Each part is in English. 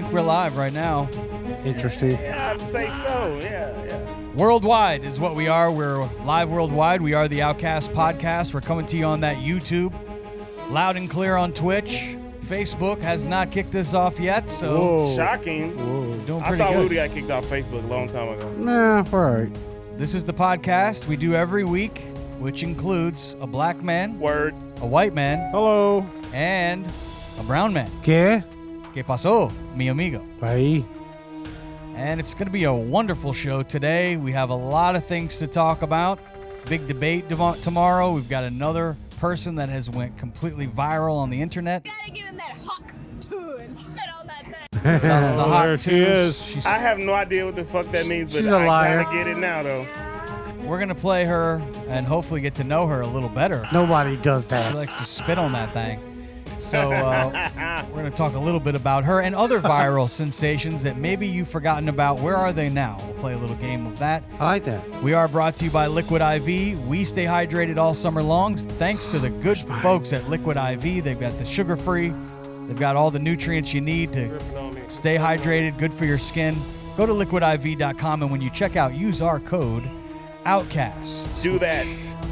think we're live right now. Interesting. Yeah, I'd say so. Yeah. Worldwide is what we are. We're live worldwide. We are the Outcast Podcast. We're coming to you on that YouTube, loud and clear on Twitch. Facebook has not kicked us off yet, so Whoa. Shocking. Whoa. Doing I pretty thought good. Rudy got kicked off Facebook a long time ago. Nah, we're all right. This is the podcast we do every week, which includes a black man, Word. a white man, Hello. and a brown man. ¿Qué? ¿Qué pasó, mi amigo? Ahí. And it's going to be a wonderful show today. We have a lot of things to talk about. Big debate tomorrow. We've got another person that has went completely viral on the internet. Gotta give him that hawk too and spit on that thing. The hot there she twos. is. I have no idea what the fuck that means, but She's a liar. I gotta get it now, though. We're going to play her and hopefully get to know her a little better. Nobody does She that. likes to spit on that thing. So we're going to talk a little bit about her and other viral sensations that maybe you've forgotten about. Where are they now? We'll play a little game of that. I like that. We are brought to you by Liquid IV. We stay hydrated all summer long thanks to the good folks at Liquid IV. They've got the sugar-free. They've got all the nutrients you need to stay hydrated, good for your skin. Go to liquidiv.com, and when you check out, use our code OUTCAST. Do that.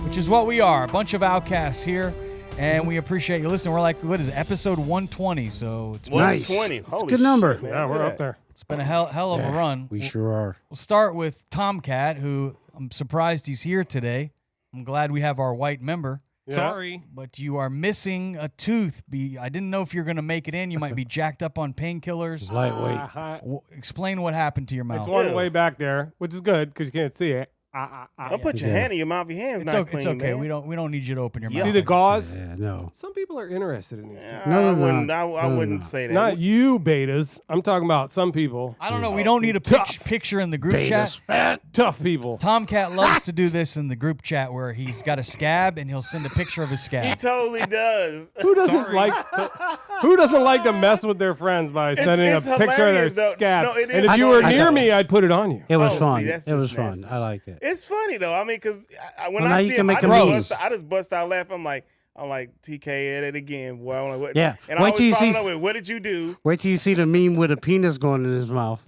Which is what we are, a bunch of outcasts here. And we appreciate you listening. We're like, what is it, episode 120? So it's 120. Nice. Holy It's a good number. shit, man. Yeah, Look we're at up that. there. It's been a hell of a run. We sure are. We'll start with Tomkat, who I'm surprised he's here today. I'm glad we have our white member. Yeah. Sorry, but you are missing a tooth. I didn't know if you're going to make it in. You might be jacked up on painkillers. Lightweight. Explain what happened to your mouth. It's one Ew. way back there, which is good because you can't see it. Don't put your hand in your mouth. Your hand's It's, not clean, it's okay. man. We don't need you to open your Yeah. mouth. See the gauze? Yeah, no. Some people are interested in these things. Yeah, No, I no, wouldn't. no. I No, wouldn't no. say that. Not you, betas. I'm talking about some people. I don't know. We don't need a picture in the group chat. Tough people. Tomkat loves to do this in the group chat where he's got a scab and he'll send a picture of his He scab. totally does. Who doesn't like to mess with their friends by sending it's a picture of their hilarious, though. scab? No, it and is if you were funny. near me, I'd put it on you. It was Oh, fun. see, that's It was just fun. nasty. I liked it. It's funny though. I mean, because when Well, now I you see can him, make I a just, meme. I just bust out laughing. I'm like TK at it again. Boy, I'm like, what? Yeah. And I Wait till you always follow see- up with, what did you do? Wait till you see the meme with a penis going in his mouth.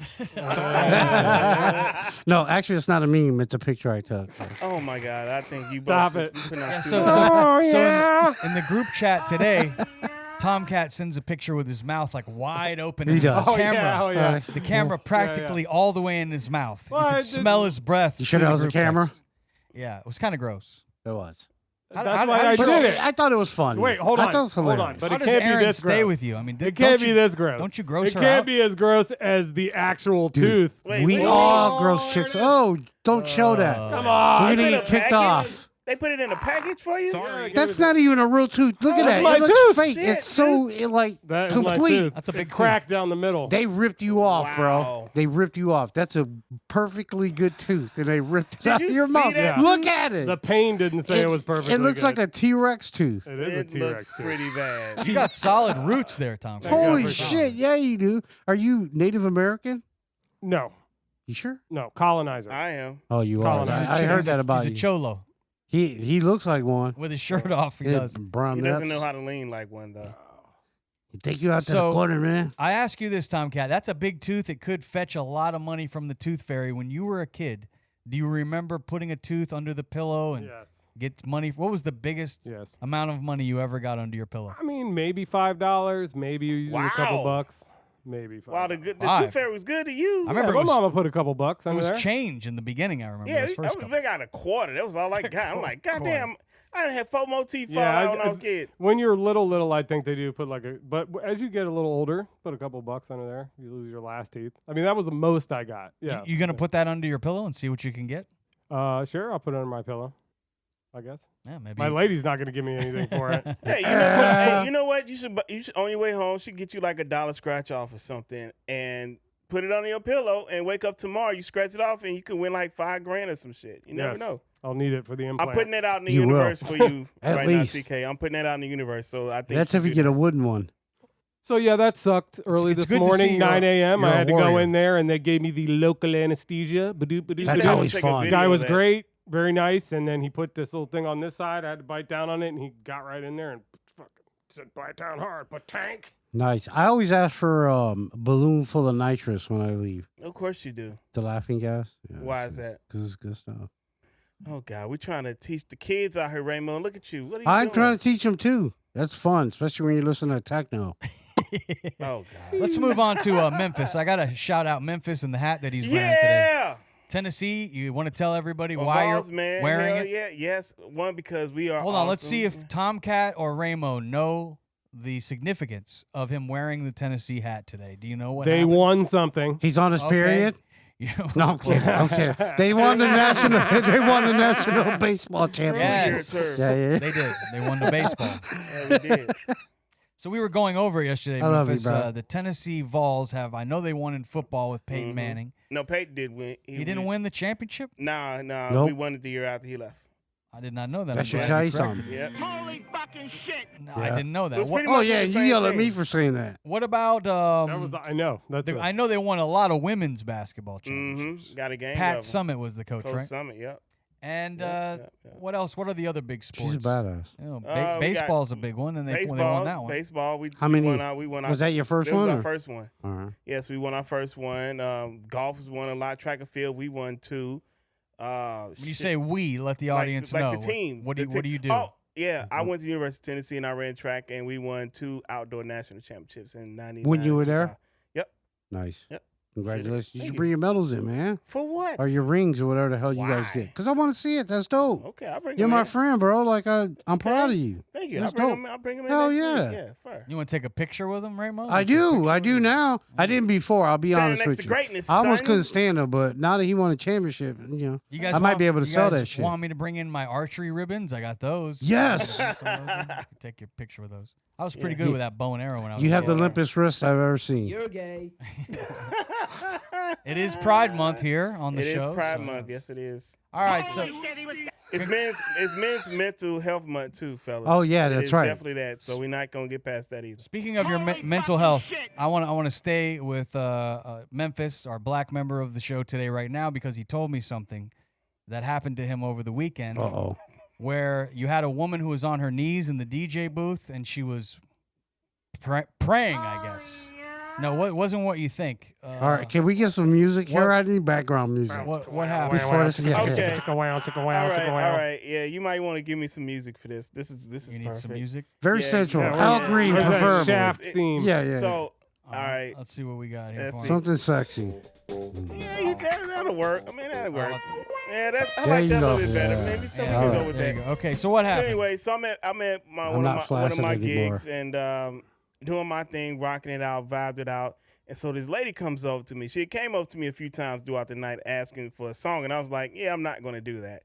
No, actually, it's not a meme. It's a picture I took. Oh my God! I think you Stop both it. you putting out Yeah, too so, much. so, Oh, so yeah. in the group chat today, Tomkat sends a picture with his mouth like wide open. He and does. The Oh, camera, yeah. Oh, yeah. the camera practically all the way in his mouth. Well, you I could did- smell his breath. You sure through that the was a group camera? text. Yeah, it was kind of gross. It was. That's why I did did you- it. I thought it was fun. Wait, hold on. I thought it was Hold hilarious. on. But How it does can't be Aaron this stay gross. with you? I mean, It can't be this gross. Don't you gross It her can't out? be as gross as the actual tooth. Wait, We wait, all wait. gross chicks. Oh, don't show that. Come on. We're It's gonna in get a kicked package? off. They put it in a package for you. Sorry. That's not even a real tooth. Look at That's that. my It looks tooth. fake. Shit, It's so like That is my complete. tooth. That's a big It cracked down the middle. They ripped you off, bro. Wow. They ripped you off. That's a perfectly good tooth, and they ripped it Did out you of your see mouth. that Look tooth? at it. The pain didn't say it was perfect. It looks like a T-Rex tooth. It is a It T-Rex looks tooth. pretty bad. You got solid roots there, Tom. Yeah, Holy for sure. shit! Yeah, you do. Are you Native American? No, You sure? no, colonizer. I am. Oh, you are. Colonized. I heard that about He's a you. cholo. He looks like one. With his shirt off, he Yeah, does. brown He doesn't nuts. know how to lean like one though. Take you out to So- the corner, man. I ask you this, Tomkat. That's a big tooth. It could fetch a lot of money from the tooth fairy. When you were a kid, do you remember putting a tooth under the pillow and Yes, get money? What was the biggest yes. amount of money you ever got under your pillow? I mean, maybe $5. Maybe you use a couple Wow. bucks. Maybe $5. Wow, the Five. tooth fairy was good to you. I remember my it was, mama put a couple bucks it under was there. change in the beginning. I remember Yeah, those I first was couple. they got a quarter. That was all I got. I'm like, God damn, I done had 4 more teeth fall Yeah, out when I was a kid. When you're little, I think they do put like a. But as you get a little older, put a couple bucks under there. You lose your last teeth. I mean, that was the most I got. Yeah. You gonna put that under your pillow and see what you can get? Sure, I'll put it under my pillow. I guess Yeah, maybe. my lady's not gonna give me anything for it. Hey, you know what? You should on your way home. She get you like $1 scratch off or something, and put it under your pillow. And wake up tomorrow, you scratch it off, and you could win like $5,000 or some shit. You never Yes. know. I'll need it for the implant. I'm putting that out in the You will. universe for you At right least. now, TK. I'm putting that out in the universe. So I think That's if you get a wooden one. So yeah, that sucked early it's this good to see morning, you're- 9 a.m. you're I a had to go warrior. in there, and they gave me the local anesthesia. You That's should have always take a fun. The video guy of was that. great, very nice, and then he put this little thing on this side. I had to bite down on it, and he got right in there and fucking said, "Bite down hard, but tank." Nice. I always ask for a balloon full of nitrous when I leave. Of course you do. The laughing gas. Yeah, Why is that? Because it's good stuff. Oh God, we're trying to teach the kids out here, Raymond. Look at you. What are you I'm doing? trying to teach them too. That's fun, especially when you listen to techno. Oh God. Let's move on to Memphis. I got to shout out Memphis and the hat that he's wearing today. Yeah. Tennessee, you want to tell everybody Well, why Vols, you're man, wearing hell it? Yeah, yes. One, because we are. Hold on, let's awesome. see if Tomkat or Ramo know the significance of him wearing the Tennessee hat today. Do you know what They happened? won something. He's on his Okay. period. You know, No, I'm kidding. I'm kidding. They won the national. They won the national baseball championship. Yes. Yeah, yeah. they did. They won the baseball. Yeah, we did. So we were going over it yesterday, I love you, Memphis. bro. The Tennessee Vols have, I know they won in football with Peyton Manning. No, Peyton did win. He didn't win the championship? Nah. Nope. We won it the year after he left. I did not know that. That I'm should glad tell you you corrected something. me. Yep. No, Yeah. I didn't know It that. was What, pretty Oh much yeah, the you same yelled at team. me for saying that. what about That was I know. That's it. I know they won a lot of women's basketball championships. Got a game. Pat of 'em. Summitt was the coach, Coach right? Summit. Yep. And Yep. what else? What are the other big sports? She's a badass. You know, We got baseball's a big one, and they won that one. Baseball. How we many? Won our, we won our, Was that your first that one? was or- our first one. All right. Yes, we won our first one. Golf has won a lot. Track and field, we won 2. When you say we, let the audience like know. the team. What the do you do? Oh, yeah. I went to the University of Tennessee and I ran track, and we won 2 outdoor national championships in '99. When you were there? 2000. Yep. Nice. Yep. Congratulations. You Thank should you. bring your medals in, man. For what? Or your rings or whatever the hell you guys Why? get. Because I want to see it. That's dope. Okay, I'll bring You're them my in. friend, bro. Like, I'm proud of you. Thank you. That's I'll dope. bring them in. Hell next yeah. week. Yeah, fair. You want to take a picture with him, Raymond? I do. I do now. I didn't before. I'll be Standing honest next with to you. greatness, I almost son. couldn't stand him, but now that he won a championship, You guys I might want- be able to you sell guys that shit. Want me to bring in my archery ribbons? I got those. Yes. You can take your picture with those. I was pretty Yeah. good with that bow and arrow when I was You a have the kid. limpest wrist I've ever seen. You're gay. It is Pride Month here on the It show. is Pride so- Month. Yes, it is. All right, so It's men's mental health month too, fellas. Oh, yeah, It that's is right. Definitely that. So we're not gonna get past that either. speaking of your mental health, I want to stay with Memphis, our black member of the show today, right now, because he told me something that happened to him over the weekend, Uh-oh. where you had a woman who was on her knees in the DJ booth and she was praying, I guess. No, it wasn't what you think. All right, can we get some music here? what- I need background music. What happened? Before this, yeah. Okay. Took a while. All right. Yeah, you might want to give me some music for this. This is You need perfect. some music. Very Yeah, central. yeah, Al yeah. Green, Where's that preferably. Shaft theme? Yeah, yeah. So, All right. Let's see what we got here. That's for it. him. Something sexy. yeah, that'll work. I mean, that'll work. Yeah, I There like you that a go. little bit better. Yeah. Maybe something Yeah, can all go right, with there that. you go. Okay, so what So happened? anyway, so I'm at I'm one not of flaccid my anymore. gigs and doing my thing, rocking it out, vibed it out. And so this lady comes over to me. She came up to me a few times throughout the night asking for a song, and I was like, yeah, I'm not going to do that.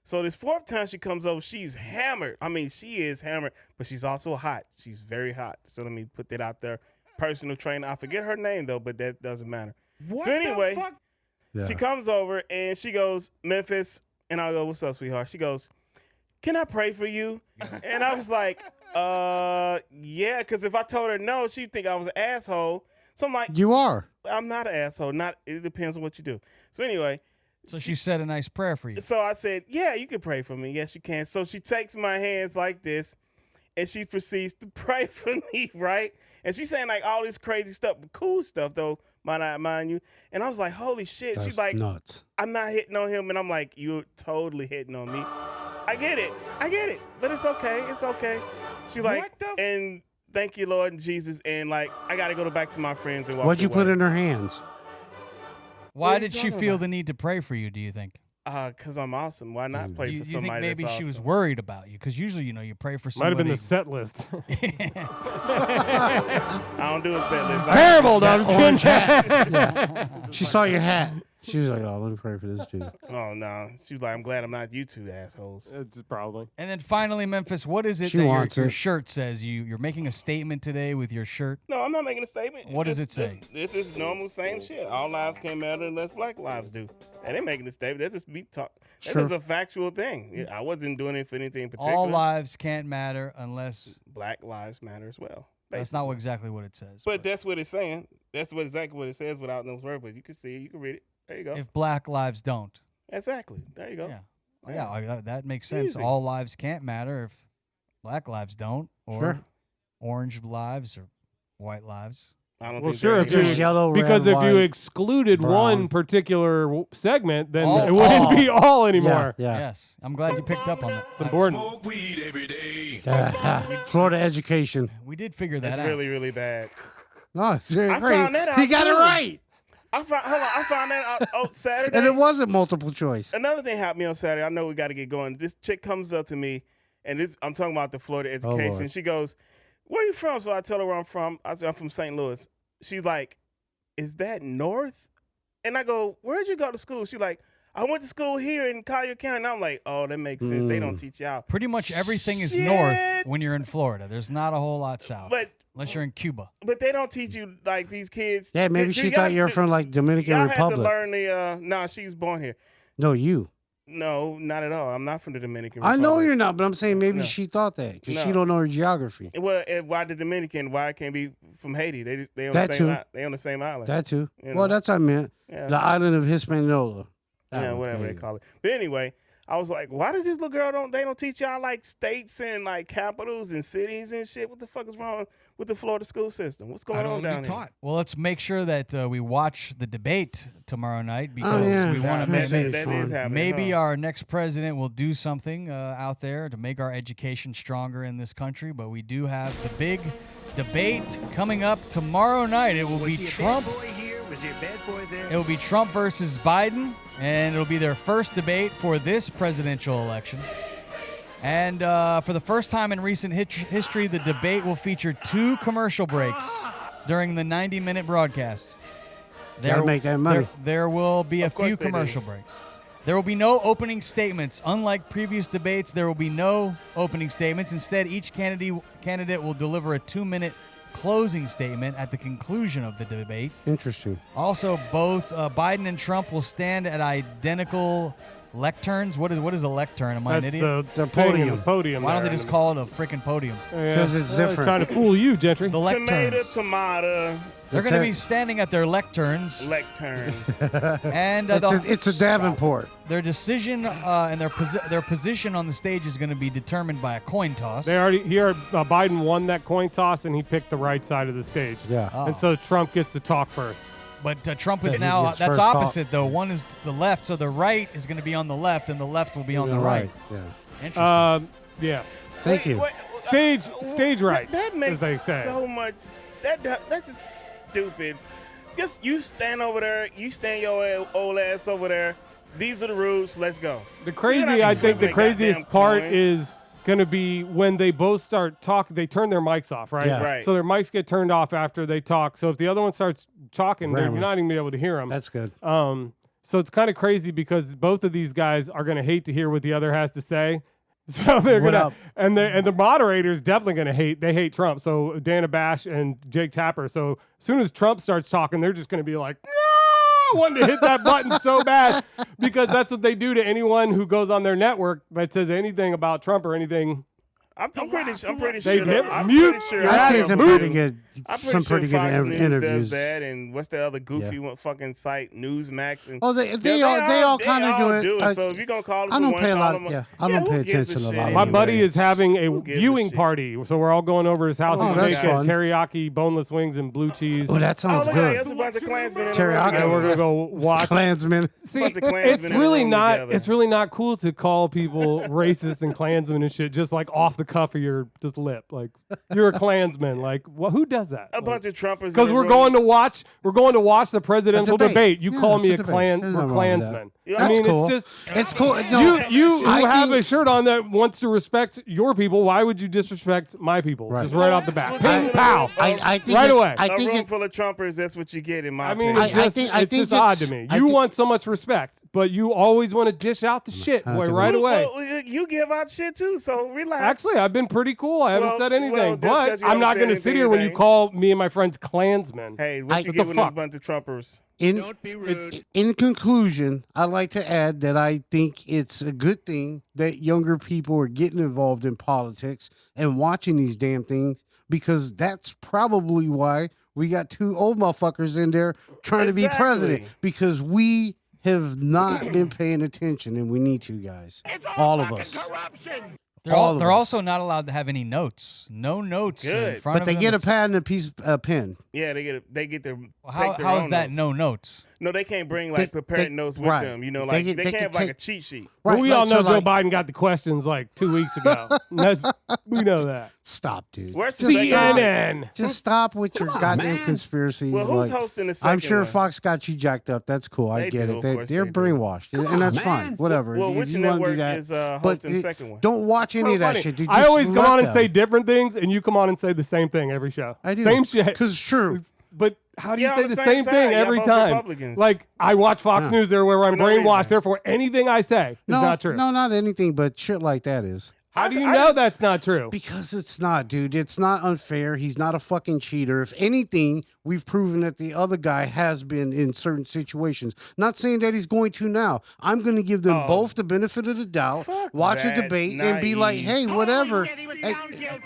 So this 4th time she comes over, she's hammered. I mean, she is hammered, but she's also hot. She's very hot. So let me put that out there. Personal trainer. I forget her name, though, but that doesn't matter. So anyway, Yeah. she comes over, and she goes, Memphis, and I go, what's up, sweetheart? She goes, can I pray for you? And I was like, yeah, because if I told her no, she'd think I was an asshole. So I'm like, You are. I'm not an asshole. It depends on what you do. So anyway, So she said a nice prayer for you. so I said, yeah, you can pray for me. Yes, you can. So she takes my hands like this, and she proceeds to pray for me, right? And she's saying like all this crazy stuff, but cool stuff though, mind you. And I was like, holy shit. That's She's like, nuts. I'm not hitting on him. And I'm like, you're totally hitting on me. I get it. But it's okay. It's okay. She's like, and thank you, Lord and Jesus. And like, I got to go back to my friends and walk What'd you away. put in her hands? Why What are did you she talking feel about? the need to pray for you, do you think? Because I'm awesome. Why not pray You for think somebody maybe that's she was awesome? worried about you? Because usually, you pray for Might somebody. have been the set list. I don't do a set list. Terrible, though. I'm just orange kidding. She saw your hat. She was like, oh, let me pray for this dude. Oh, no. She was like, I'm glad I'm not you two assholes. It's probably. And then finally, Memphis, what is it She that wants your it. shirt says? You're making a statement today with your shirt. No, I'm not making a statement. What does it say? This is normal, same shit. All lives can't matter unless black lives do. That ain't making a statement. That's just me talk. That's Sure. just a factual thing. Yeah, I wasn't doing it for anything particular. All lives can't matter unless. Black lives matter as well. That's not exactly what it says. But that's what it's saying. That's exactly what it says without those words. But you can see it. You can read it. There you go. If black lives don't. Exactly. There you go. Yeah, that makes sense. Easy. All lives can't matter if black lives don't, or Sure. orange lives or white lives. I don't Well, think sure, they're if you any- There's yellow, because red, if you white, excluded brown. one particular segment, then All- it wouldn't all. be all anymore. Yeah. Yes, I'm glad you picked up on that. It's important. Florida education. We did figure that It's out. really, really bad. No, it's very I great. found that out, He got it too. right. I found that out Saturday. And it wasn't multiple choice. Another thing happened to me on Saturday. I know we got to get going. This chick comes up to me, and I'm talking about the Florida education. Lord. She goes, "Where are you from?" So I tell her where I'm from. I said, "I'm from St. Louis." She's like, "Is that north?" And I go, "Where'd you go to school?" She's like, "I went to school here in Collier County." And I'm like, "Oh, that makes sense. They don't teach y'all." Pretty much everything is Shit. north when you're in Florida. There's not a whole lot south. Unless you're in Cuba. But they don't teach you like these kids. Yeah, maybe she thought you were from like Dominican Y'all Republic. had to learn the. No, she's born here. No, you. No, not at all. I'm not from the Dominican I Republic. know you're not, but I'm saying maybe No. she thought that because No. she don't know her geography. Well, why the Dominican? Why it can't be from Haiti? They on That the same. too. They on the same island. That too. You Well, know. that's what I meant. Yeah. The island of Hispaniola. Yeah, whatever they call it. But anyway, I was like, why does this little girl don't teach y'all like states and like capitals and cities and shit? What the fuck is wrong with the Florida school system? What's going on down here? Well, let's make sure that we watch the debate tomorrow night because yeah. we want to That maybe, That is happening. maybe huh? our next president will do something out there to make our education stronger in this country. But we do have the big debate coming up tomorrow night. It will be Trump. It will be Trump versus Biden, and it'll be their first debate for this presidential election. And for the first time in recent history, the debate will feature 2 commercial breaks during the 90-minute broadcast. Gotta make that money. There will be a Of course few they do. commercial breaks. There will be no opening statements. Unlike previous debates, there will be no opening statements. Instead, each candidate will deliver a 2-minute closing statement at the conclusion of the debate. Interesting. Also, both Biden and Trump will stand at identical lecterns. What is a lectern? Am I an That's idiot? The thing in podium. the podium. Why don't they there. just call it a freaking podium? Yeah. 'Cause it's different. Trying to fool you, Gentry. The Tomato, lecterns. tomato, They're going to be standing at their lecterns, lecterns. and It's a Davenport. their decision and their position on the stage is going to be determined by a coin toss. Biden won that coin toss and he picked the right side of the stage. Yeah. Oh. And so Trump gets to talk first. But Trump is Yeah, he now, gets that's first talk. opposite though. One is the left, so the right is going to be on the left, and the left will be on the right. Yeah. Interesting. Yeah. Thank you. Stage right, That makes as they say. so much. That's just stupid. Just you stand over there. You stand your old ass over there. These are the rules. Let's go. I think the flipping craziest goddamn part coin. is going to be when they both start talking. They turn their mics off, right? Yeah. Right. So their mics get turned off after they talk. So if the other one starts talking, you're Grammar. not even gonna be able to hear them. That's good. So it's kind of crazy because both of these guys are going to hate to hear what the other has to say. So they're What gonna up? and the moderator's definitely gonna hate. They hate Trump. So Dana Bash and Jake Tapper. So as soon as Trump starts talking, they're just gonna be like, no, wanting to hit that button so bad because that's what they do to anyone who goes on their network that says anything about Trump or anything. I'm pretty They sure. did. I'm Mute. pretty sure. You're I've out seen of some here. pretty good, I'm some pretty sure pretty good Fox News interviews. does that, and what's the other goofy one fucking site, Newsmax, and Oh, they all kind of do it. So if you're gonna call them, I don't one, pay a call lot. them Yeah, I don't pay who gives attention to a shit lot. My Anyway. buddy is having a Who gives a viewing shit? party, so we're all going over his house. Oh, He's that's making fun. teriyaki, boneless wings, and blue cheese. Oh, that Oh, sounds look at that. good. That's a bunch of Klansmen in the Teriyaki. room and we're together. gonna go watch. Klansman. See, Bunch of Klansmen it's in a really room not. together. It's really not cool to call people racist and Klansmen and shit just like off the cuff of your just lip. Like you're a Klansman. Like who does that? A bunch of Trumpers. Because we're going to watch the presidential debate. debate. You Yeah, call it's me a a debate. Klan. There's We're nothing wrong with that. Klansmen. Yeah, I That's mean, cool. it's just. It's cool. No, You I have think- a shirt on that wants to respect your people. Why would you disrespect my people? Right. Just right off the bat. Well, Ping, that's pow. I think Right it- away. I a think room it, full of Trumpers. That's what you get in my I mean, opinion. it's just, I it's think just odd to it's- me. I You think- want so much respect, but you always want to dish out the shit, I boy, think- right away. Well, you give out shit too, so relax. Actually, I've been pretty cool. I haven't Well, said anything, well, that's 'cause but you I'm haven't not said going to sit anything here when you today. call me and my friends Klansmen. Hey, what you what the giving a fuck? bunch of Trumpers? in conclusion, I'd like to add that I think it's a good thing that younger people are getting involved in politics and watching these damn things because that's probably why we got 2 old motherfuckers in there trying to be Exactly. president because we have not been paying attention and we need to, guys. All of us. They're also not allowed to have any notes. No notes Good. in front But of they them. get a pad and a piece pen. Yeah, they get their How is that notes. no notes? No, they can't bring like prepared notes with right. them. You know, They like can- they they can't can have like take- a cheat sheet. Well, we all know so Joe Biden got the questions like 2 weeks ago. We know that. Stop, dude. Where's the second one? CNN. Just stop with your goddamn conspiracies. Well, who's like, hosting the second I'm sure one? Fox got you jacked up. That's cool. I They get do, it. of They're course they're they do. brainwashed, and that's fine. Whatever. Well, If which you wanna do network that, is but hosting the second one? Don't watch any So of that funny. shit, dude. I Just always come let on and them. say different things, and you come on and say the same thing every show. I do. Same shit. Because it's true. But how do you Yeah, say on the the same same thing side. every Y'all both time? Republicans. Like, I watch Fox News there where I'm For no brainwashed. reason. Therefore, anything I say is No, not true. no, not anything, but shit like that is. How do you I know just- that's not true? Because it's not, dude. It's not unfair. He's not a fucking cheater. If anything, we've proven that the other guy has been in certain situations. Not saying that he's going to now. I'm going to give them both the benefit of the doubt, Fuck watch a that. debate, and be like, Naive. hey, whatever.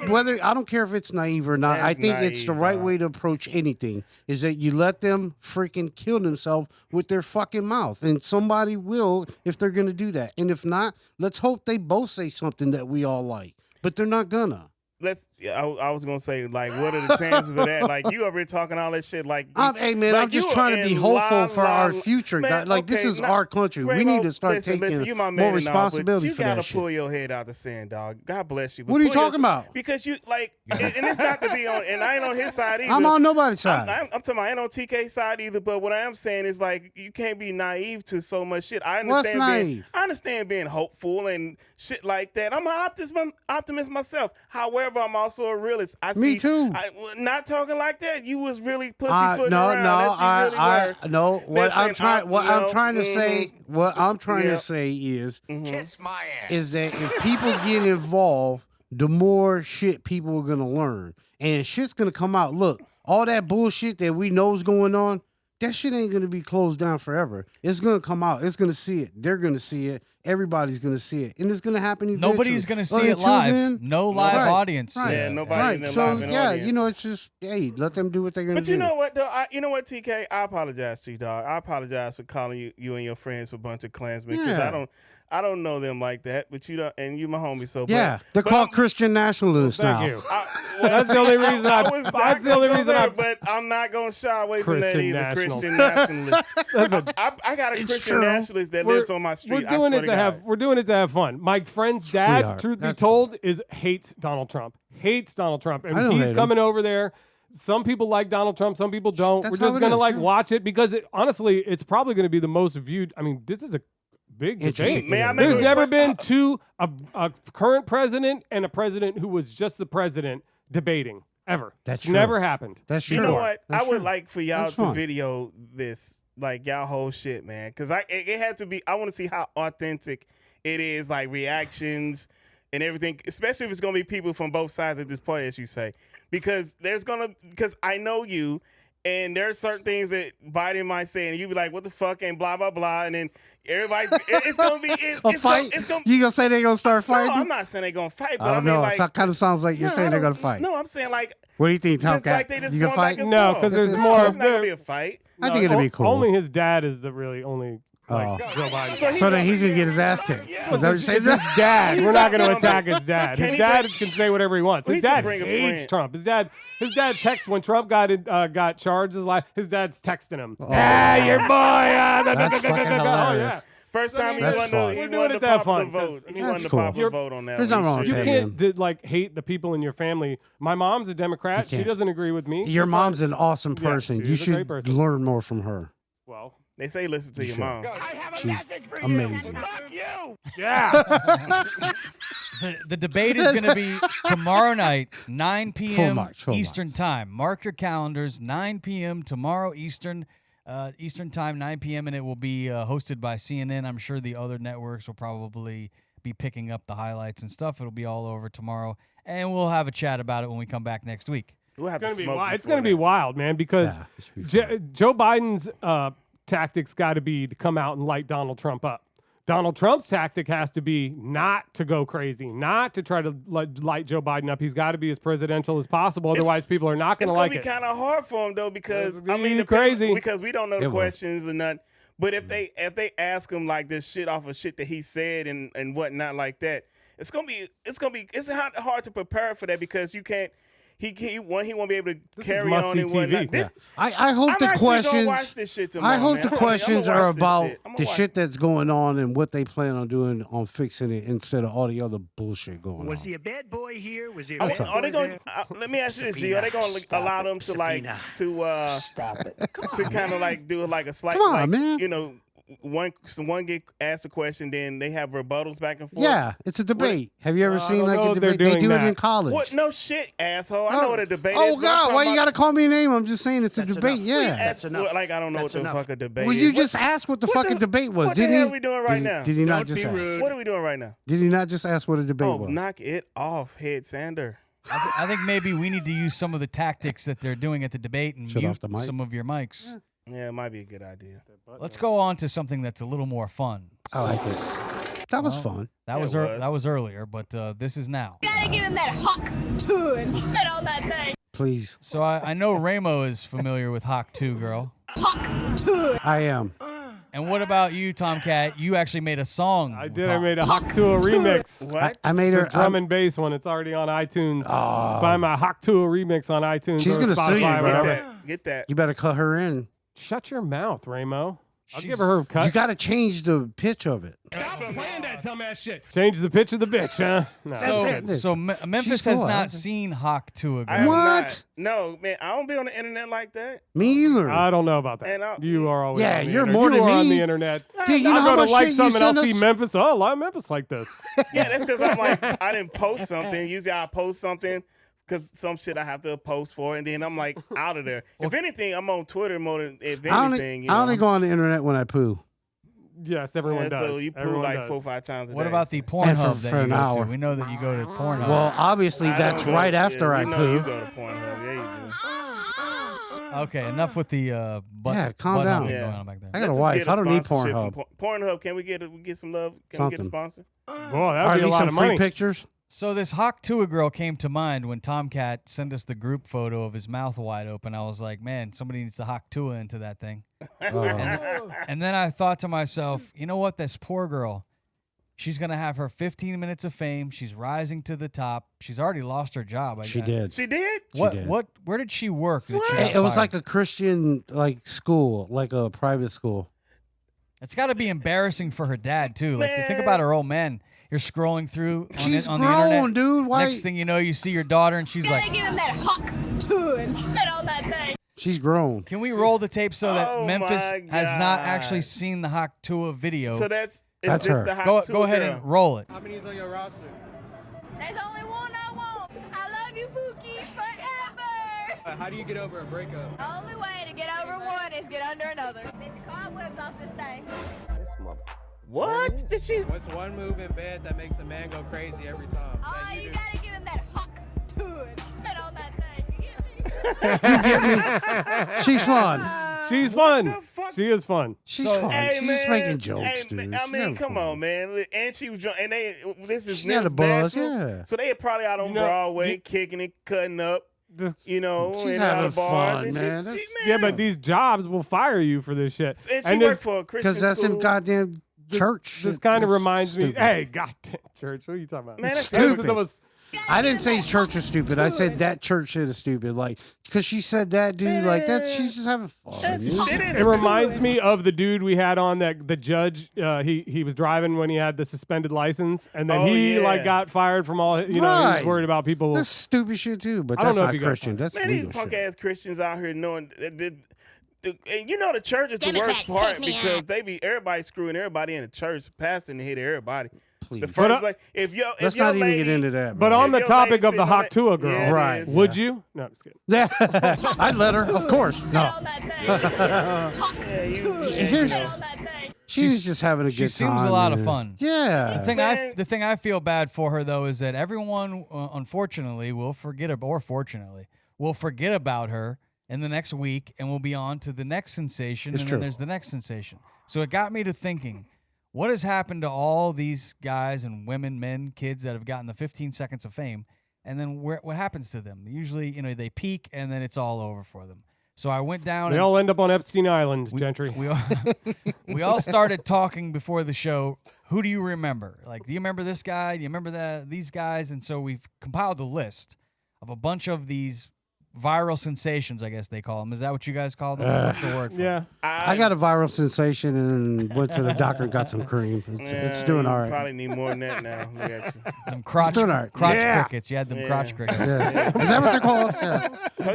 Whether I don't care if it's naive or not. I That's think it's the naive, right dog. way to approach anything. Is that you let them freaking kill themselves with their fucking mouth, and somebody will if they're going to do that. And if not, let's hope they both say something that we all like. But they're not gonna. I was gonna say, like, what are the chances of that? Like, you over here talking all that shit, like, Hey man, like I'm just you trying to be in hopeful for our la- future. Man, Like this okay, is now- our country. We Ramo, need to start listen, you my taking man more and all, but responsibility you for gotta that shit. pull your head out the sand, dog. God bless you. But What are you pull your- talking about? Because you like, and it's not to be on, and I ain't on his side either. I'm on nobody's side. I'm talking about, I ain't on TK's side either, but what I am saying is, like, you can't be naive to so much shit. I What's understand naive? being hopeful and shit like that. I'm an optimist myself. However, I'm also a realist. Me too. Not talking like that. You was really pussyfooting No, around. no, That's you really were. no. What I'm Listen, trying, what I'm no, trying to say, what I'm trying Yeah. to say is, Kiss my ass. is that if people get involved, the more shit people are gonna learn, and shit's gonna come out. Look, all that bullshit that we know is going on, that shit ain't gonna be closed down forever. It's gonna come out. It's gonna see it. They're gonna see it. Everybody's gonna see it, and it's gonna happen eventually. Nobody's going to But see it until live. then- No live Right, audience. right. Yeah, nobody Right. in the So live yeah, audience. you know, it's just hey, let them do what they're gonna But do. you know what, though? You know what, TK? I apologize to you, dog. I apologize for calling you and your friends a bunch of Klansmen because Yeah. I don't know them like that. But you don't, and you my homie, so Yeah, but, they're but called I'm- Christian nationalists now. Thank you. well, That's the only reason I- was not that's the only gonna go reason I- there, But I'm not gonna shy away from that Christian either. nationals. Christian nationalist. Listen, I got a It's Christian true. nationalist that lives on my street. We're doing it to have. We're doing it to have fun. My friend's dad, are. truth be That's told, hates Donald Trump. Hates Donald Trump, I and don't he's hate him. coming over there. Some people like Donald Trump. Some people don't. That's We're how just it gonna is, like yeah. watch it because honestly, it's probably going to be the most viewed. I mean, this is a big Interesting. debate. May I make There's a- never been a current president and a president who was just the president debating ever. That's It's true. never happened. That's true. You know what? That's I would true. like for y'all That's to fine. video this, like y'all whole shit, man, because it had to be. I want to see how authentic it is, like reactions and everything, especially if it's gonna be people from both sides of this party, as you say, because because I know you. And there are certain things that Biden might say, and you be like, "What the fuck?" and blah blah blah, and then everybody, it's gonna be A fight? It's gonna. You gonna say they're gonna start No, fighting? I'm not saying they're gonna fight, but I I don't mean, know. like, It kind of sounds like you're no, saying I they're don't- gonna fight. No, I'm saying like. What do you think, Just Tomkat? like they just You gonna going back fight? and No, forth. 'cause there's It's more not of gonna the- be a fight. I think it'll be cool. Only his dad is the really only like Oh. Joe Biden. So So then he's gonna get his ass kicked. Is that what you're It's saying? his dad. He's We're not going to not- attack his dad. Can His he dad bring- can say whatever he wants. He His should dad bring a hates friend. Trump. His dad texts when Trump got charged. His dad's texting him. Oh. Your boy. That's fucking Oh yeah. hilarious. First time he That's won fun. the he We're doing won it the to have popular fun, vote. 'cause He won That's the cool. popular vote on that. There's one. nothing wrong with You that. can't like hate the people in your family. My mom's a Democrat. You She can't. doesn't agree with me. Your mom's an awesome Yes, person. she You is a great should person. learn more from her. Well, They say listen to your Sure. mom. She's amazing. yeah. The debate is going to be tomorrow night, 9 p.m. Full Eastern Time. Mark your calendars, 9 p.m. tomorrow Eastern Time, 9 p.m., and it will be hosted by CNN. I'm sure the other networks will probably be picking up the highlights and stuff. It'll be all over tomorrow, and we'll have a chat about it when we come back next week. We'll have to It's smoke. going to before be that. wild, man, because Yeah, it should be fun. Joe Biden's tactics got to be to come out and light Donald Trump up. Donald Trump's tactic has to be not to go crazy, not to try to light Joe Biden up. He's got to be as presidential as possible. Otherwise, people are not going It's to gonna like be it. kind of hard for him though because It's I mean be crazy. because we don't know the It will. questions and nothing. But if they ask him like this shit off of shit that he said and whatnot like that, It's hard to prepare for that because you can't. He won't be able to carry on and whatnot. TV. I hope the questions. Watch this shit tomorrow, I hope man. the questions are about the shit. shit that's going on and what they plan on doing on fixing it instead of all the other bullshit going on. Was he a bad boy here? Was he? A Are bad they boy going? there? Let me ask you this, G. Are they going to allow them to like Stop it. to kind of like do like a slight, Come on, like, man. you know, one get asked a question, then they have rebuttals back and forth. Yeah, it's a debate. Have you ever I seen don't like know a if they're debate? They doing do it that. in college. What? No shit, asshole. I know what a debate is. Oh but I'm God, talking why you about- gotta call me a name? I'm just saying it's a That's debate. enough. Yeah. Ask, That's enough. like I don't know That's what the enough. fuck a debate Well, is. you What- just asked what the fucking debate was, What the didn't hell he? we doing right now? Did he not Don't just be ask? rude. What are we doing right now? Did he not just ask what a debate Oh, was? knock it off, Head Sander. I think maybe we need to use some of the tactics that they're doing at the debate and Shut mute off the mic. some of your mics. Yeah, it might be a good idea. Let's go on to something that's a little more fun. I like it. That was fun. That Yeah, was, it that was. was earlier, but this is now. Gotta give him that hawk too and spit on that thing. Please, So I know Ramo is familiar with Hawk 2, girl. Hawk too. I am. And what about you, Tomkat? You actually made a song. I with did. I Hawk. made a Hawk 2 remix. What? I made The her. drum and bass one. It's already on iTunes. Oh. Find my Hawk 2 remix on iTunes She's or gonna sue you, Spotify, bro. whatever. Get that. You better cut her in. Shut your mouth, Ramo. I'll She's- give her a cut. You got to change the pitch of it. Stop playing that dumbass shit. Change the pitch of the bitch, huh? No. So Memphis She's has cool, not huh? seen Hawk 2, I girl. have What? not. No, man, I don't be on the internet like that. Me either. I don't know about that. And You are always Yeah, on the you're internet. more you than are on me. the internet. Dude, you know I'll how go much to like shit you something and I'll send see us? Memphis. Oh, a lot of Memphis like this. Yeah, that's because I'm like, I didn't post something. Usually I post something because some shit I have to post for, and then I'm like out of there. If anything, I'm on Twitter more than if I anything. I only go on the internet when I poo. Yes, everyone does. So you poo Everyone like does. 4 or 5 times a day. What about the And Pornhub for that an you go hour. to? We know that you go to Pornhub. Well, obviously I that's don't go- right after I we know You poo. go to Pornhub. Yeah, you do. Okay, enough with the butt. Yeah, calm butt down. humping Yeah. going on back there. I got a Let's just wife. get a I don't need sponsorship Pornhub. from Pornhub, can we get some love? Can we get a Something. sponsor? Boy, that'd Or be at a least lot some of free money. pictures. So this Hawk 2 girl came to mind when Tomkat sent us the group photo of his mouth wide open. I was like, man, somebody needs to Hawk 2 into that thing. And then I thought to myself, you know what? This poor girl, she's going to have her 15 minutes of fame. She's rising to the top. She's already lost her job. She did. She did? did. Where did she work? That she got It was fired? like a Christian school, like a private school. It's got to be embarrassing for her dad too. Like you think Man. about her old man. You're scrolling through She's on the grown, internet. dude. Why? Next thing you know, you see your daughter, and she's Gotta like, give him that hawk too and spit on that thing. She's grown. "Can we roll the tape so that Oh Memphis my has not God. actually seen the Hawk Tua video?" So that's That's just her. the hot Go tour ahead girl. and roll it. How many is on your roster? There's only one I want. I love you, Pookie, forever. How do you get over a breakup? The only way to get over one is get under another. Get the cobwebs off this thing. What? Did she? What's one move in bed that makes a man go crazy every time? Oh, That you do? gotta give him that hawk too and spit on that thing. You get me? She's fun. She's fun. the fuck? She is fun. She's So- fun. Hey, She's man. just making jokes, Hey, dude. man, I She's mean, having come fun. on, man. And she was drunk. And this is She had a Nashville. buzz, yeah. So they probably out on You know, Broadway, kicking it, cutting up. This- You know, She's in and out having of bars. fun, and man. She, That's- Yeah, but these jobs will fire you for this shit. and she this, worked for a Christian Because that's school. in goddamn church. this shit. kind of That's reminds me. stupid. Hey, goddamn church. What are you talking about? Man, that's stupid. That was, I didn't say church was stupid. I said that church shit is stupid. Like, because she said that, dude. Like, that's she's just having fun. That's- dude. it is it reminds me of the dude we had on that the judge. He was driving when he had the suspended license, and then Oh, he yeah. like got fired from all. You know, he was Right. worried about people. That's stupid shit too. But I don't that's know if not you got Christian. fun. That's Man, these legal punk shit. ass Christians out here knowing and you know the church is the Democrat, worst part piss me because off. they be everybody screwing everybody in the church, pastor and hit everybody. Please. The first like if Let's your not even lady, get into that. But bro. on the your topic lady of the sitting on Hawk that- Tua girl, Yeah, it Right. is. would you? No, I'm just kidding. Yeah, I'd let her. Of course. Spit No. on that thing. Hawk Yeah, you- too and here's- spit on that thing. She's just having a good time. She seems a lot of man. fun. Yeah. The thing I feel bad for her though is that everyone, unfortunately, will forget or fortunately will forget about her in the next week, and we'll be on to the next sensation, It's and true. then there's the next sensation. So it got me to thinking, what has happened to all these guys and women, men, kids that have gotten the 15 seconds of fame, and then what happens to them? Usually, they peak, and then it's all over for them. So I went down. They all end up on Epstein Island, Gentry. We all started talking before the show. Who do you remember? Like, do you remember this guy? Do you remember these guys? And so we've compiled a list of a bunch of these viral sensations, I guess they call them. Is that what you guys call them? What's the word for it? Yeah. I got a viral sensation and went to the doctor and got some cream. It's doing all right. Probably need more than that now. Look at you. Them crotch doing all right. crickets. You had them crotch crickets. Yeah. Is that what they're called? Yeah.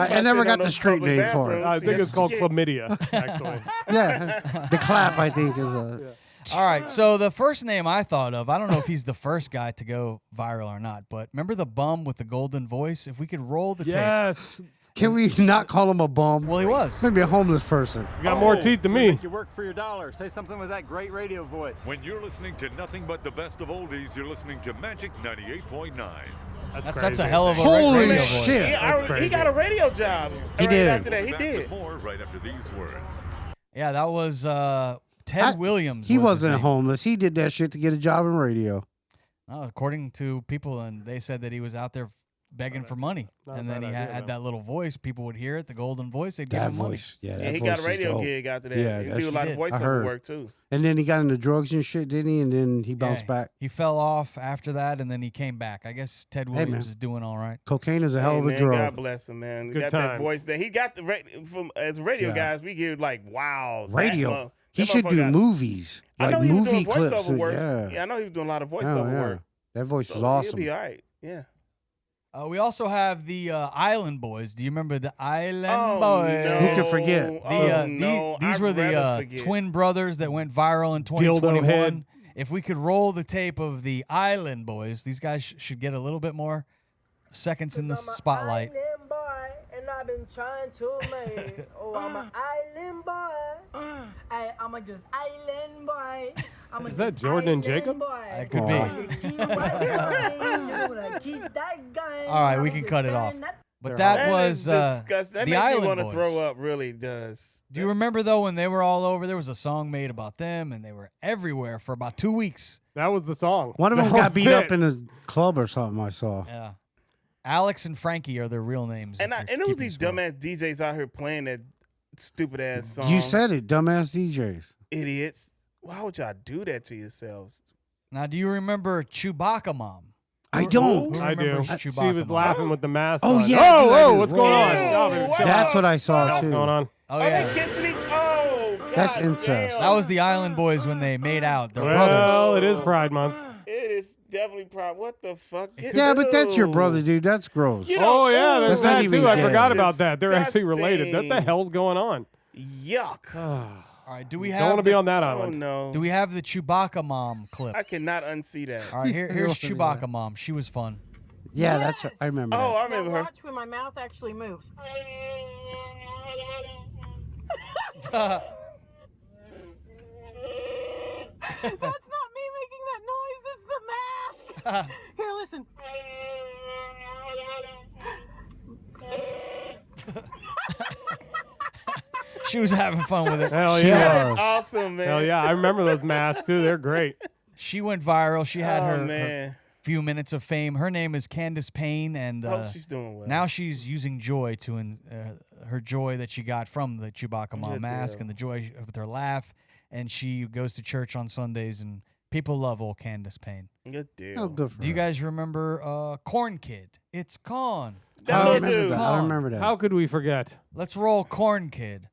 I never got the street name for it. I think it's called chlamydia, actually. Yeah, the clap I think is a. All right, so the first name I thought of, I don't know if he's the first guy to go viral or not, but remember the bum with the golden voice? If we could roll the tape. Yes. Can we not call him a bum? Well, he was. Maybe a homeless person. You got more teeth than me. Make you work for your dollar. Say something with that great radio voice. When you're listening to nothing but the best of oldies, you're listening to Magic 98.9. That's a hell of a Holy radio shit. voice. He got a radio job. He right did. After that, he Back did. with more right after these words. Yeah, that was Ted Williams. He was his wasn't name. homeless. He did that shit to get a job in radio. According to people, and they said that he was out there begging for money, and then he had that little voice. People would hear it, the golden voice. They'd give That him money. voice. Yeah, that And he voice got a is radio dope. gig after that. Yeah, he that do a lot of shit. I voiceover heard. work too. And then he got into drugs and shit, didn't he? And then he bounced Yeah, back. He fell off after that, and then he came back. I guess Ted man. Williams is doing all right. Cocaine is a hell of a man, drug. God bless him, man. He Good got that times. voice that he got from as radio Yeah. guys. We give like wow. Radio. He that should do motherfucker got- movies. I Like know he was movie doing clips. voiceover work. Yeah. I know he was doing a lot of Oh, voiceover yeah. work. That voice So is awesome. He'll be all right. Yeah. We also have the Island Boys. Do you remember the Island Oh, Boys? no. Who can forget? These were the twin brothers that went viral in Dildo 2021. head. If we could roll the tape of the Island Boys, these guys should get a little bit more seconds in the spotlight. Island boy, and I've been trying to make. Oh, I'm an island boy. I'm a just island boy. Is that Jordan and Jacob? It could be. All right, we can cut it off. But that was disgusting. That the makes Island me want to Boys. throw up. Really does. Do you remember, though, when they were all over, there was a song made about them, and they were everywhere for about 2 weeks. That was the song. One of them That got was beat it. up in a club or something I saw. Yeah. Alex and Frankie are their real names. And if you're it was keeping these score. dumbass DJs out here playing that stupid ass song. You said it, dumbass DJs. Idiots. Why would y'all do that to yourselves? Now, do you remember Chewbacca Mom? I don't. Who I do. remembers She Chewbacca was Mom? laughing with the mask Oh, on. yeah, Oh, dude, whoa, I what's did. going on? Ew, Y'all better what chill That's out. what I saw What's too. going on? Oh, Are yeah. they kissing each? Oh, That's God incest. damn. That was the Island Boys when they made out. They're Well, brothers. it is Pride Month. It is definitely prime. What the fuck? Yeah, but that's your Ew. brother, dude. That's gross. You know, Oh, yeah, there's That's not that even too. I gay. forgot about that. They're actually Disgusting. related. What the hell's going on? Yuck. All right, do we Don't want have to be the, on that Oh island. no. do we have the Chewbacca Mom clip? I cannot unsee that. All right, here's You're Chewbacca Mom. She was fun. Yeah, that's what I remember. Oh, that. I remember her. Watch when my mouth actually moves. That's not me making that noise. It's the mask. Here, listen. She was having fun with it. Hell She, yeah. That's awesome, man. Hell yeah. I remember those masks too. They're great. she went viral. She had Oh her man. few minutes of fame. Her name is Candace Payne, and Hope she's doing well. now she's using joy to her joy that she got from the Chewbacca Mom Good mask deal. and the joy with her laugh. And she goes to church on Sundays, and people love old Candace Payne. Good deal. Oh, good for Do you her. guys remember Corn Kid? It's Corn. That I little remember dude. that. I remember that. How could we forget? Let's roll Corn Kid.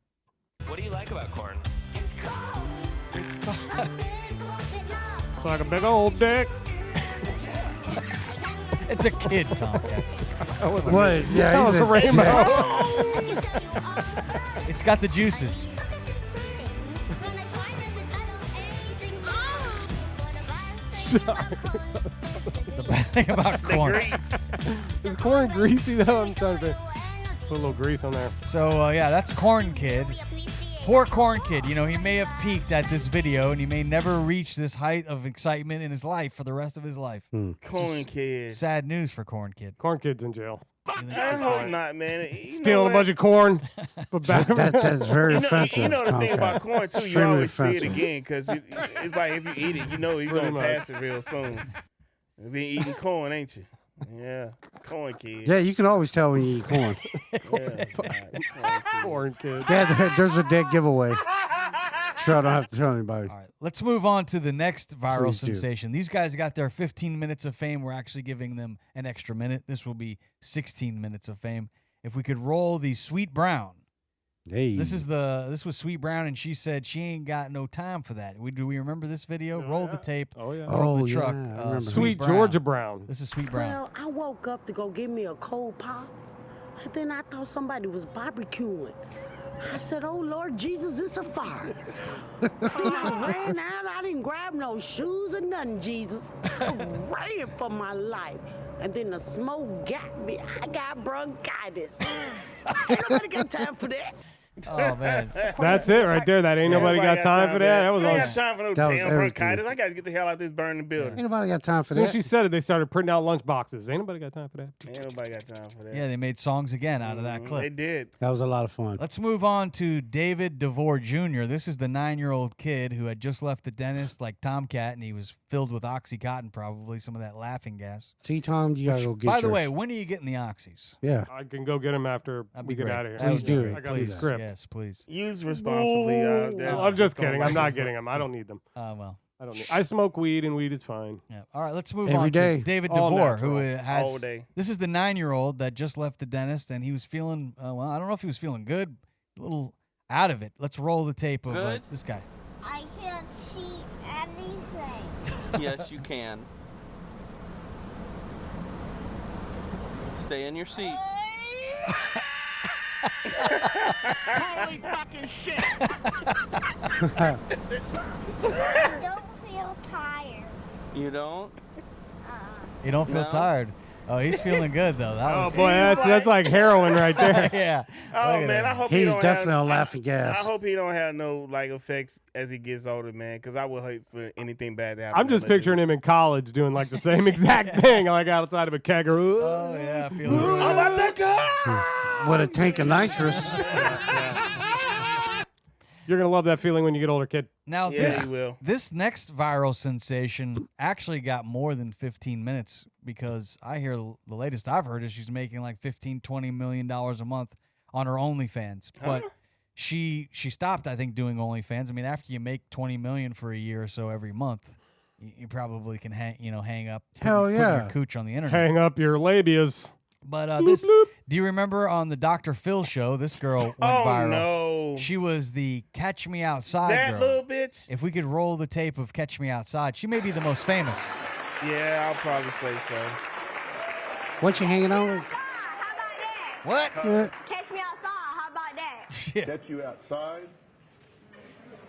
What do you like about corn? It's Corn. It's like a big old dick. It's a kid, Tomkat. That wasn't What? me. Yeah, That he's was a rainbow. It's got the juices. The best thing about corn. Grease. Is corn greasy though? I'm trying to think. Put a little grease on there. So, yeah, that's Corn Kid. Poor Corn Kid. You know, he may have peaked at this video, and he may never reach this height of excitement in his life for the rest of his life. Corn kid. Sad news for Corn Kid. Corn kid's in jail. I hope not, man. Stealing a bunch of corn. But back That's very You know, offensive. you know the thing Tomcat. about corn too. You Extremely always see it offensive. again because it's like if you eat it, you know you're Pretty gonna much. pass it real soon. You've been eating corn, ain't you? Yeah, corn kid. Yeah, you can always tell when you eat corn. Corn kid. Yeah, there's a dead giveaway. Sure, I don't have to tell anybody. All right, let's move on to the next viral Please do. sensation. These guys got their 15 minutes of fame. We're actually giving them an extra minute. This will be 16 minutes of fame. If we could roll the Sweet Brown. Hey. This was Sweet Brown, and she said she ain't got no time for that. Do we remember this video? Roll the tape Oh, yeah. from the Oh, truck. yeah, I remember. Sweet Georgia Brown. This is Sweet Brown. Well, I woke up to go get me a cold pop, and then I thought somebody was barbecuing. I said, oh, Lord Jesus, it's a fire. Then I ran out. I didn't grab no shoes or nothing, Jesus. I ran for my life. And then the smoke got me. I got bronchitis. Ain't nobody got time for that. Oh, man. That's it right there. That ain't nobody got time for that. That was I on. ain't got time for no That was damn everything. bronchitis. I got to get the hell out of this burning building. Ain't nobody got time for As soon that. as she said it, they started printing out lunch boxes. Ain't nobody got time for that. Ain't nobody got time for that. Yeah, they made songs again out of that They clip. did. That was a lot of fun. Let's move on to David DeVore Jr. This is the 9-year-old kid who had just left the dentist like Tomkat, and he was filled with Oxycontin, probably some of that laughing gas. See, Tom, you gotta go get By the yours. way, when are you getting the Oxys? Yeah. I can go get him after That'd we be get great. out of here. That would Please be do great. it. I got the Please. script. Yes, please. Use responsibly. No, I'm just kidding. I'm not getting them. I don't need them. Well. I don't need. I smoke weed, and weed is fine. Yeah. All right, let's move Every on day. to David All DeVore, who natural. has. All day. This is the 9-year-old that just left the dentist, and he was feeling. Well, I don't know if he was feeling good, a little out of it. Let's roll the tape of this guy. I can't see anything. Yes, you can. Stay in your seat. Holy fucking shit! I don't feel tired. You don't? You don't feel No. tired. Oh, he's feeling good though. That Oh was, boy, that's like heroin right there. yeah. Oh Look at man, that. I hope he He's don't definitely have, on laughing gas. I hope he don't have no like effects as he gets older, man. Because I would hate for anything bad to happen. I'm just picturing him in college doing like the same exact thing, like outside of a kegger. Oh yeah, I feel it. I'm about to go. With a tank of nitrous. You're gonna love that feeling when you get older, kid. Now Yeah, he will. this next viral sensation actually got more than 15 minutes because I hear the latest I've heard is she's making like $15-20 million a month on her OnlyFans. But she stopped, I think, doing OnlyFans. I mean, after you make $20 million for a year or so every month, you probably can hang up. Hell put yeah. your cooch on the internet. Hang up your labias. But do you remember on the Dr. Phil show? This girl went viral. No. She was the Catch Me Outside That girl. little bitch. If we could roll the tape of Catch Me Outside, she may be the most famous. Yeah, I'll probably say so. What you hanging on with? What? Yeah. Catch me outside. How about that? Shit. Catch you outside?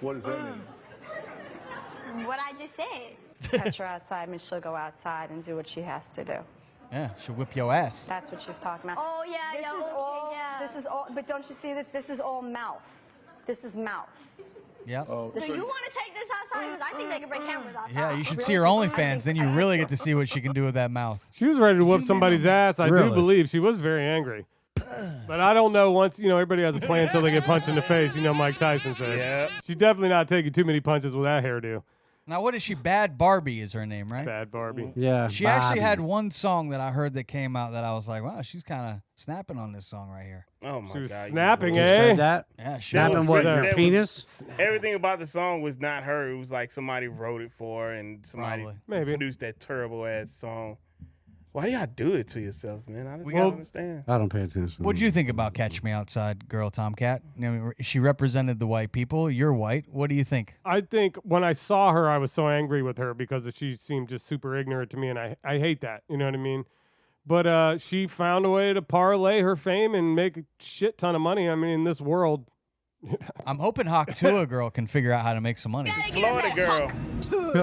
What does that mean? What I just said. Catch her outside means she'll go outside and do what she has to do. Yeah, she'll whip your ass. That's what she's talking about. Oh yeah, This yeah, is okay, all. yeah. This is all. But don't you see this? This is all mouth. This is mouth. Yep. Do you want to take this outside? Because I think they can bring cameras outside. Yeah, you should see her OnlyFans. Then you really get to see what she can do with that mouth. She was ready to whoop somebody's ass. I do Really? believe she was very angry. But I don't know. Once everybody has a plan until they get punched in the face. Mike Tyson said. Yeah. She's definitely not taking too many punches with that hairdo. Now, what is she? Bad Barbie is her name, right? Bad Barbie. Yeah. She actually Bobby. had one song that I heard that came out that I was like, wow, she's kind of snapping on this song right here. Oh my She was God. snapping, You eh? said that? Yeah, she That Snapping was what? good. Your That penis? Everything about the song was not her. It was like somebody wrote it for her and somebody Probably. Maybe. produced that terrible ass song. Why do y'all do it to yourselves, man? I just We don't got- understand. I don't pay attention. What'd you think about Catch Me Outside, girl Tomkat? She represented the white people. You're white. What do you think? I think when I saw her, I was so angry with her because she seemed just super ignorant to me, and I hate that. You know what I mean? But she found a way to parlay her fame and make a shit ton of money. I mean, in this world. I'm hoping Hawk Tua girl can figure out how to make some money. Florida girl.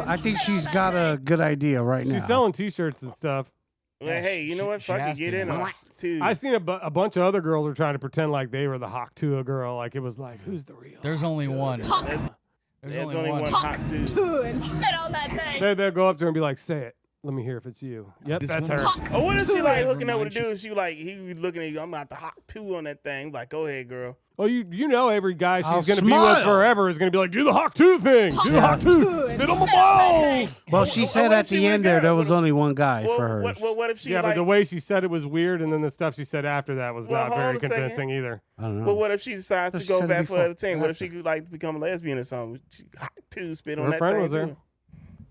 I think she's got a good idea right now. She's selling T-shirts and stuff. Well, hey, you know what? she Fuck has it, get to, in man. on it, too. I seen a bunch of other girls were trying to pretend like they were the Hawk Tua girl. Like it was like, who's the real? There's only one. There's only one hot too. And spit on that thing. They'll go up to her and be like, say it. Let me hear if it's you. Yep, This that's one- her. Or what if she like hooking up with a Remind you. dude? She like he was looking at you. I'm about to hawk 2 on that thing. Like, go ahead, girl. Oh, you know every guy she's I'll going to be with smile. forever is going to be like, do the Hawk 2 thing. Do the Hawk 2. Spit on my balls. Well, she said what at if she the went end there girl? was only one guy Well, for her. what if she Yeah, like? but the way she said it was weird, and then the stuff she said after that was Well, not hold very on a second. convincing either. I don't know. But what if she decides to She go said it back for the before. other team? What if she could like become a lesbian or something? She hot 2 spit on Her that friend thing was there. too.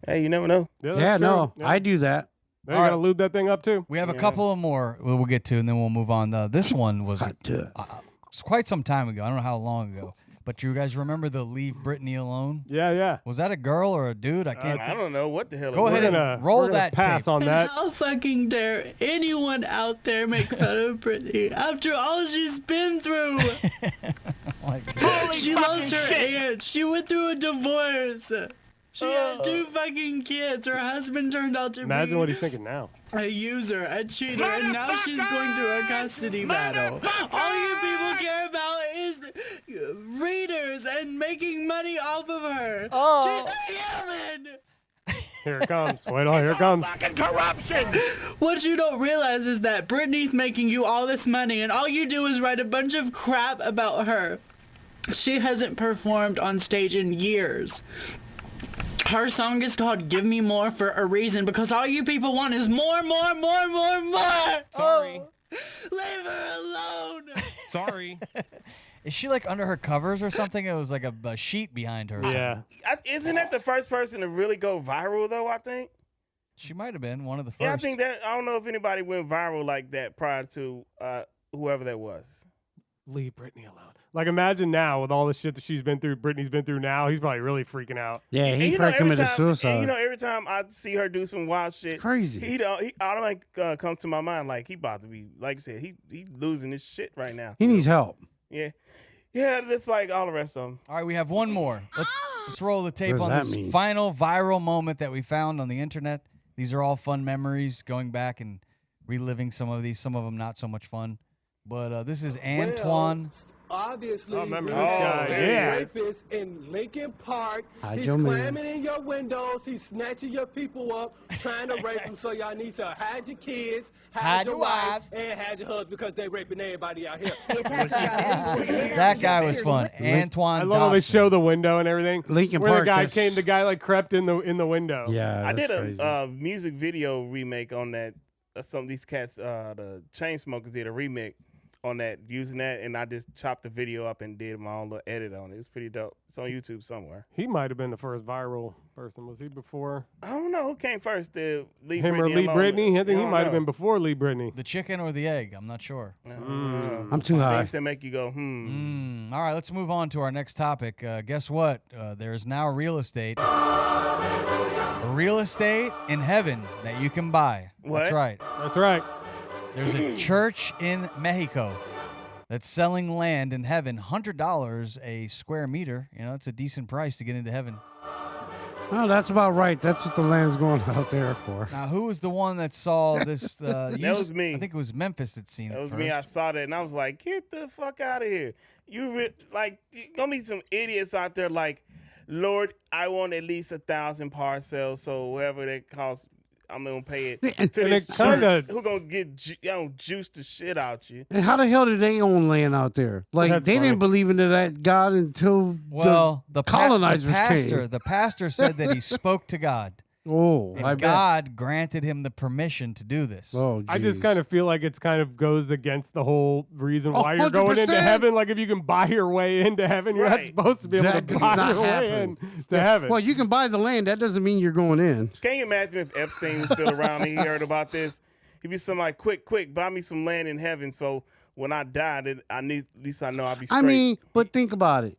Hey, you never know. Yeah, Yeah, that's true. no, Yeah. I do that. They're All going right. to lube that thing up, too. We have a couple of more we'll get to, and then we'll move on. This one was it's quite some time ago. I don't know how long ago. But you guys remember the Leave Britney Alone? Yeah, yeah. Was that a girl or a dude? I can't. I don't know what the hell. Go it ahead was. and roll we're gonna that pass tape. on that. How fucking dare anyone out there make fun of Britney after all she's been through? She lost her aunt. She went through a divorce. She had 2 fucking kids. Her husband turned out to Imagine be what he's thinking now. a user, a cheater, and now she's going through a custody battle. All you people care about is readers and making money off of her. Oh. She's a human. Here it comes. Wait on, here it comes. Fucking corruption! What you don't realize is that Britney's making you all this money, and all you do is write a bunch of crap about her. She hasn't performed on stage in years. Her song is called Give Me More for a reason, because all you people want is more, more, more, more, more. Sorry. Leave her alone. Sorry. Is she like under her covers or something? It was like a sheet behind her. or Yeah. something. Isn't that the first person to really go viral though? I think. She might have been one of the first. Yeah, I think that. I don't know if anybody went viral like that prior to whoever that was. Leave Britney alone. Like, imagine now with all the shit that she's been through, Britney's been through now, he's probably really freaking out. Yeah, And he you know, probably every committed time- suicide. and, you know, every time I see her do some wild shit, Crazy. He automatically comes to my mind like he about to be, like you said, he losing his shit right now. He needs help. Yeah, that's like all the rest of them. All right, we have one more. Let's roll the tape What on does this that mean? final viral moment that we found on the internet. These are all fun memories, going back and reliving some of these. Some of them not so much fun. But this is Antoine. Obviously, I remember this this guy. Yeah. rapist in Lincoln Park. Hide He's your man. climbing in your windows. He's snatching your people up, trying to rape them. So y'all need to hide your kids, hide your wives, and hide your husbands because they raping everybody out here. That guy was fun. Antoine. I love how they Dobson. show the window and everything. Lincoln Where Park, the guy that's- came, the guy like crept in the window. Yeah, I that's did crazy. a music video remake on that. Some of these cats, the Chainsmokers did a remake on that, using that, and I just chopped the video up and did my own little edit on it. It's pretty dope. It's on YouTube somewhere. He might have been the first viral person. Was he before I don't know who came first. Leave him or Britney Lee alone. Britney? I think he don't might have know. been before Lee Britney. The chicken or the egg? I'm not sure. I'm too high. Things that make you go, All right, let's move on to our next topic. Guess what? There is now real estate. Real estate in heaven that you can buy. What? That's right. That's right. There's a church in Mexico that's selling land in heaven, $100 a square meter. You know, it's a decent price to get into heaven. Oh, that's about right. That's what the land's going out there for. Now, who was the one that saw this? That was me. I think it was Memphis that seen it. That was first. me. I saw that and I was like, get the fuck out of here. You gonna be some idiots out there like, Lord, I want at least 1,000 parcels, so whatever that costs, I'm gonna pay it to And this it kinda- church who gonna get juice the shit out you. And how the hell did they own land out there? Like, That's they funny. didn't believe in that God until Well, the colonizers pastor, came. the pastor said that he spoke to God, Oh, and I bet. God granted him the permission to do this. Oh, I just jeez. kind of feel like it's kind of goes against the whole reason why you're going into 100%. heaven. Like, if you can buy your way into heaven, you're not Right. supposed to be able That to does buy not your way happen. into heaven. Well, you can buy the land. That doesn't mean you're going in. Can you imagine if Epstein was still around and he heard about this? He'd be something like, quick, buy me some land in heaven so when I die, that at least I know I'll be straight. I mean, but think about it.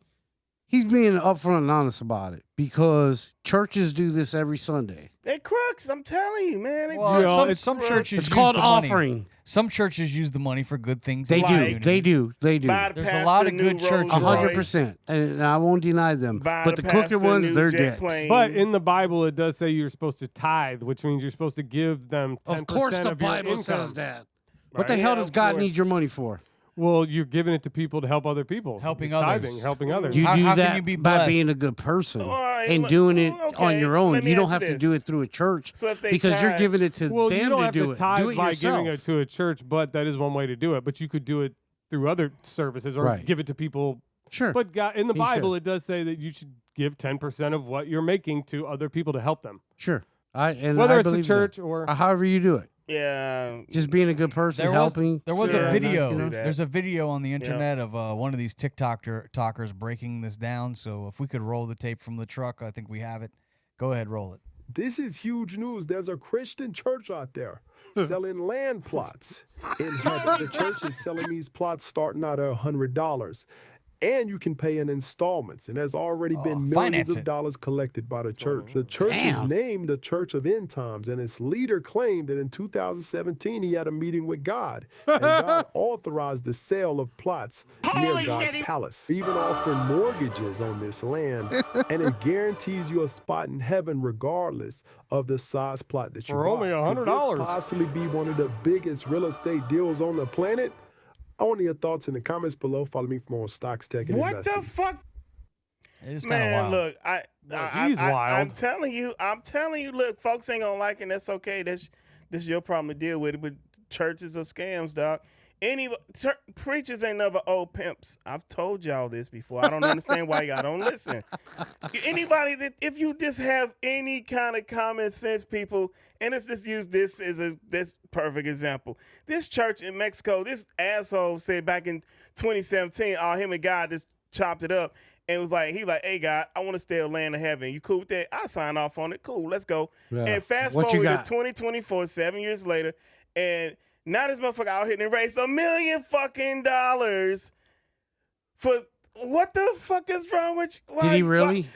He's being upfront and honest about it because churches do this every Sunday. They crooks, I'm telling you, man. They Well, just some crooks. churches It's use called the money. offering. Some churches use the money for good things. They in the do. community. They do. They do. Buy the There's a pastor lot of new good churches. Rolls 100%. And I won't deny them. Buy But the the crooked pastor ones, new they're jet dead. plane. But in the Bible, it does say you're supposed to tithe, which means you're supposed to give them 10% Of course, the of your Bible income. says that. Right? What the hell Yeah, does of God course. need your money for? Well, you're giving it to people to help other people. Helping You're others. tithing, helping others. You do how that can you be by blessed? being a good person right, and doing it okay, on your own. let me You don't ask have you to this. do it through a church So if they because you're tithe- giving it to Well, them you don't to have do to it. tithe Do it by yourself. giving it to a church, but that is one way to do it. But you could do it through other services or Right. give it to people. Sure. But God, in the You Bible, should. it does say that you should give 10% of what you're making to other people to help them. Sure. Whether Whether it's a believe church that. or however you do it. Yeah. Just being a good person, helping. There was Sure, a video. let's do that. There's a video on the internet of one of these TikTokers breaking this down. So if we could roll the tape from the truck, I think we have it. Go ahead, roll it. This is huge news. There's a Christian church out there selling land plots in heaven. The church is selling these plots starting out at $100. And you can pay in installments. And there's already been millions finance of it. dollars collected by the church. The church is Damn. named the Church of End Times. And its leader claimed that in 2017 he had a meeting with God. And God authorized the sale of plots near God's palace. Even offering mortgages on this land. And it guarantees you a spot in heaven regardless of the size plot that you For buy. only $100. Could this possibly be one of the biggest real estate deals on the planet? I want your thoughts in the comments below. Follow me for more stocks, tech, and What investing. the fuck? It is kind of Man, wild. look, he's I'm wild. telling you, look, folks ain't gonna like it, and that's okay. That's your problem to deal with it. But churches are scams, dog. Preachers ain't never old pimps. I've told y'all this before. I don't understand why y'all don't listen. Anybody that, if you just have any kind of common sense, people, and let's just use this as this perfect example. This church in Mexico, this asshole said back in 2017, him and God just chopped it up. And was like, hey, God, I want to stay in land of heaven. You cool with that? I sign off on it. Cool, let's go. Yeah. And fast What you forward to got? 2024, 7 years later, and now this motherfucker out here and raised $1 million fucking dollars for what the fuck is wrong with you? Did he really?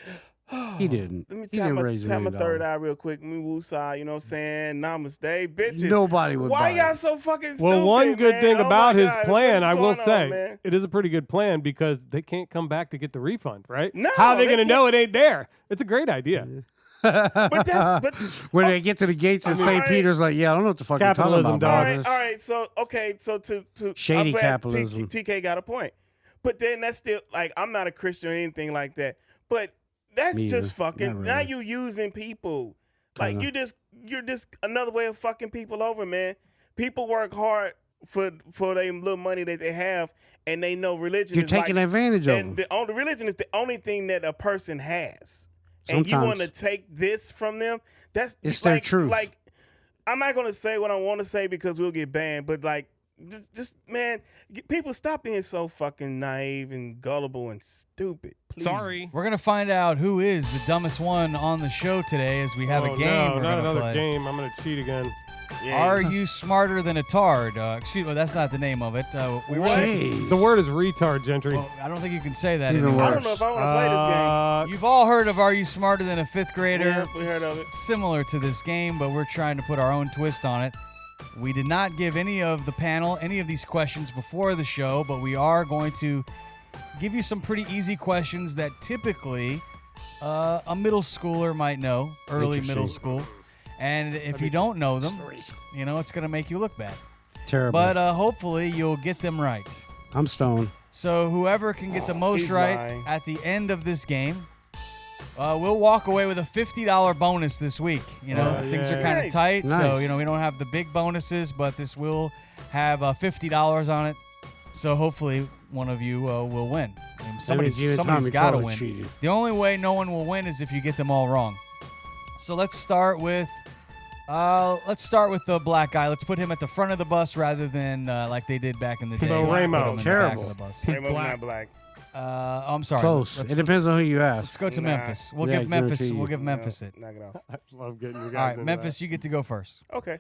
He didn't. Let me He tap didn't my, raise $1 tap my million. third eye real quick. Me woosah, you know what I'm saying? Namaste, bitches. Nobody would Why buy y'all it. so fucking stupid, Well, one good man? thing Oh about my his God, plan, what's I will going say, on, man? it is a pretty good plan because they can't come back to get the refund, right? No, How are they they going to know it ain't there? It's a great idea. But when they get to the gates of St. Alright. Peter's, like, yeah, I don't know what the fuck Capitalism, you're talking about. dog. All right. So okay. So to Shady I'm glad capitalism. TK got a point, but then that's still like I'm not a Christian or anything like that. But that's Me just either. fucking. Not really. Now you using people. Like Kinda. you're just another way of fucking people over, man. People work hard for their little money that they have, and they know religion. You're is taking like, advantage of and them. the only religion is the only thing that a person has. And you want to take this from them? That's It's like, their truth. Like, I'm not gonna say what I want to say because we'll get banned. But like, just man, people stop being so fucking naive and gullible and stupid. Please. Sorry. We're gonna find out who is the dumbest one on the show today, as we have a game. No, we're not gonna another play. game. I'm going to cheat again. Are you smarter than a tard? Excuse me, that's not the name of it. We were. The word is retard, Gentry. Well, I don't think you can say that Even anymore. I don't know if I want to play this game. You've all heard of Are You Smarter Than a Fifth Grader? Yeah, we heard of it. Similar to this game, but we're trying to put our own twist on it. We did not give any of the panel any of these questions before the show, but we are going to give you some pretty easy questions that typically a middle schooler might know, early middle Interesting. school. And if you don't know them, you know, it's going to make you look bad. Terrible. But hopefully you'll get them right. I'm stoned. So whoever can get the most He's right lying. at the end of this game, we'll walk away with a $50 bonus this week. You know, things are kind of Nice. tight, so Nice. you know we don't have the big bonuses, but this will have $50 on it. So hopefully one of you will win. I mean, means you and somebody's Tommy got to Troll win. cheated. The only way no one will win is if you get them all wrong. So let's start with the black guy. Let's put him at the front of the bus rather than like they did back in the day. So Put him Ramo. in the Terrible. back of the bus. Rainbow not black. I'm sorry. Close. It depends on who you Let's ask. go to Nah. Memphis. We'll Yeah, give Memphis. guarantee you. We'll give Memphis it. Knock it off. I love getting you guys All right, into Memphis, you get to go first. Okay.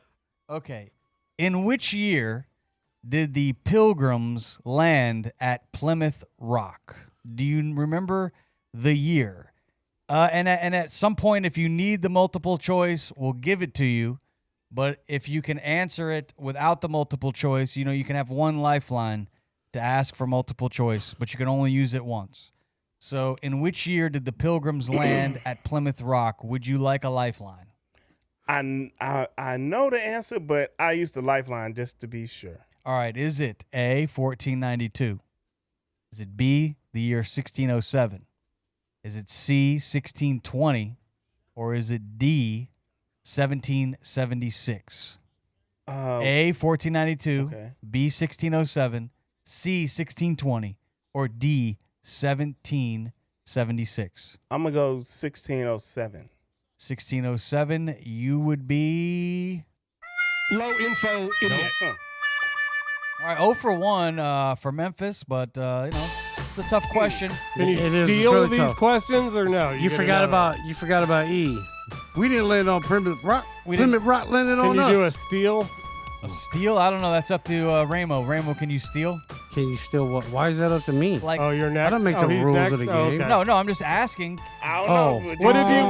Okay. In which year did the Pilgrims land at Plymouth Rock? Do you remember the year? And at some point, if you need the multiple choice, we'll give it to you. But if you can answer it without the multiple choice, you know, you can have one lifeline to ask for multiple choice, but you can only use it once. So in which year did the Pilgrims land at Plymouth Rock? Would you like a lifeline? I know the answer, but I used the lifeline just to be sure. All right, is it A, 1492? Is it B, the year 1607? Is it C, 1620? Or is it D, 1776? A, 1492, okay. B, 1607, C, 1620, or D, 1776? I'm going to go 1607. 1607, you would be... Low info idiot. All right, 0 for 1 for Memphis, but it's a tough question. Can you It is steal really these tough. questions or no? You forgot about E. We didn't land on Plymouth Rock. Plymouth Rock landed Can on you us. do a steal? A steal? I don't know. That's up to Ramo. Ramo, can you steal? Can you still what? Why is that up to me? Like, Oh, you're next. I don't make Oh, the he's rules next? of the Oh, game. okay. No, I'm just asking. I don't Oh. know.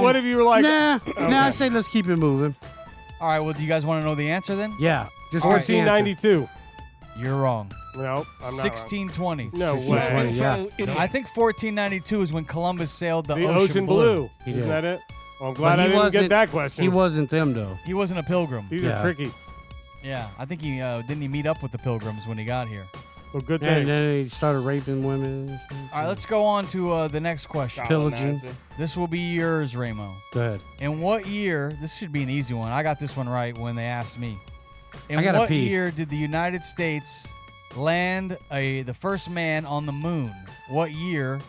What if you were like? Nah, Okay. I say let's keep it moving. All right, well, do you guys want to know the answer then? Yeah, just what's the answer? 1492. You're wrong. No, I'm not. 1620. No way. 1620, yeah. I think 1492 is when Columbus sailed the The Ocean Blue. He Isn't did. that it? Well, I'm glad But I he didn't get wasn't- that question. He wasn't them though. He wasn't a pilgrim. These Yeah. are tricky. Yeah, I think he didn't he meet up with the pilgrims when he got here. Well, good And thing. then he started raping women. All right, let's go on to the next question. Pillaging. This will be yours, Ramo. Go ahead. In what year? This should be an easy one. I got this one right when they asked me. In I gotta what pee. year did the United States land the first man on the moon? What year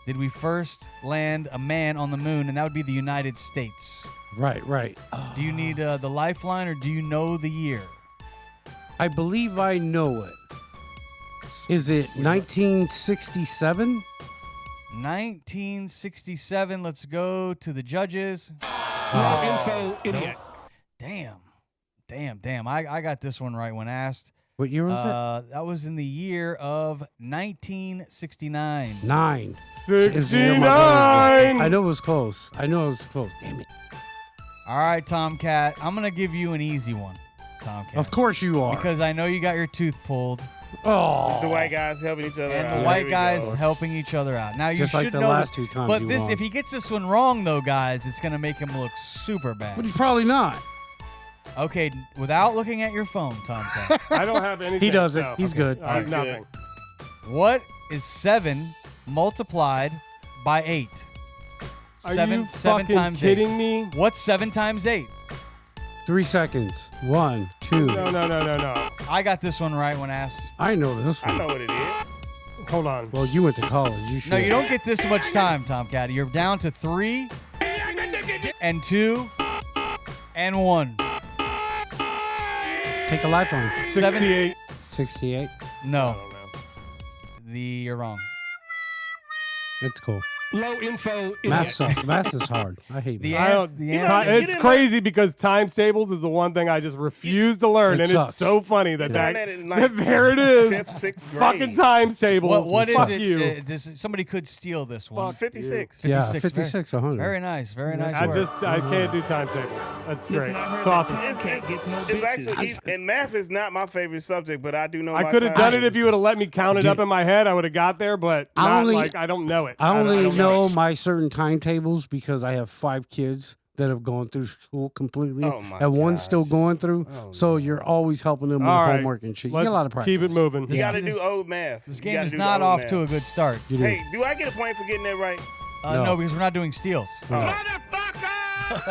did we first land a man on the moon? And that would be the United States. Right. Do you need the lifeline or do you know the year? I believe I know it. Is it 1967? 1967. Let's go to the judges. Info idiot. Damn. I got this one right when asked. What year was it? That was in the year of 1969. 9. 69. I know it was close. Damn it. All right, Tomkat. I'm going to give you an easy one, Tomkat. Of course you are. Because I know you got your tooth pulled. Oh. The white guys helping each other out. And the There white we guys go. helping each other out. Now, you Just should like the know last this, 2 times but you this, won. if he gets this one wrong, though, guys, it's going to make him look super bad. But he's probably not. Okay, without looking at your phone, Tomkat. I don't have anything. He doesn't. so- He's good. I have He's nothing. What is 7 multiplied by 8? Are Seven you times fucking kidding 8. me? What's 7 times 8? 3 seconds. 1, 2. No. I got this one right when asked. I know this I one. know what it is. Hold on. Well, you went to college. You should. No, you don't get this much time, Tomcat. You're down to 3 and 2 and 1. Take a lifeline. 68. 68. No, I don't know. you're wrong. That's cool. Low info Math idiot. sucks. Math is hard. I hate The, math. I an- don't, the You know, answer. you it's didn't crazy because times tables is the one thing I just refuse to learn, It and sucks. it's so funny that Learned that, that in, like, there it is. 5th, 6th grade. Fucking times tables. What is Fuck it? you. Somebody could steal this one. Fuck 56. Yeah, 56, 56, 100. Very nice. Very nice. I work. I can't do times tables. That's great. Listen, I heard It's that awesome. Tomcat gets no It's bitches. actually, and math is not my favorite subject, but I do know I my could have done it time. if you would have let me count it up in my head. I would have got there, but I not only- like I don't know it. I only don't know my certain timetables because I have 5 kids that have gone through school completely, Oh my and one's still gosh. going through. Oh, so you're always helping them with All right. homework and shit. You Let's get a lot of practice. keep it moving. You got to This- do old math. This You game gotta is do not the old off math. to a good start. You do. Hey, do I get a point for getting that right? No, No. because we're not doing steals. That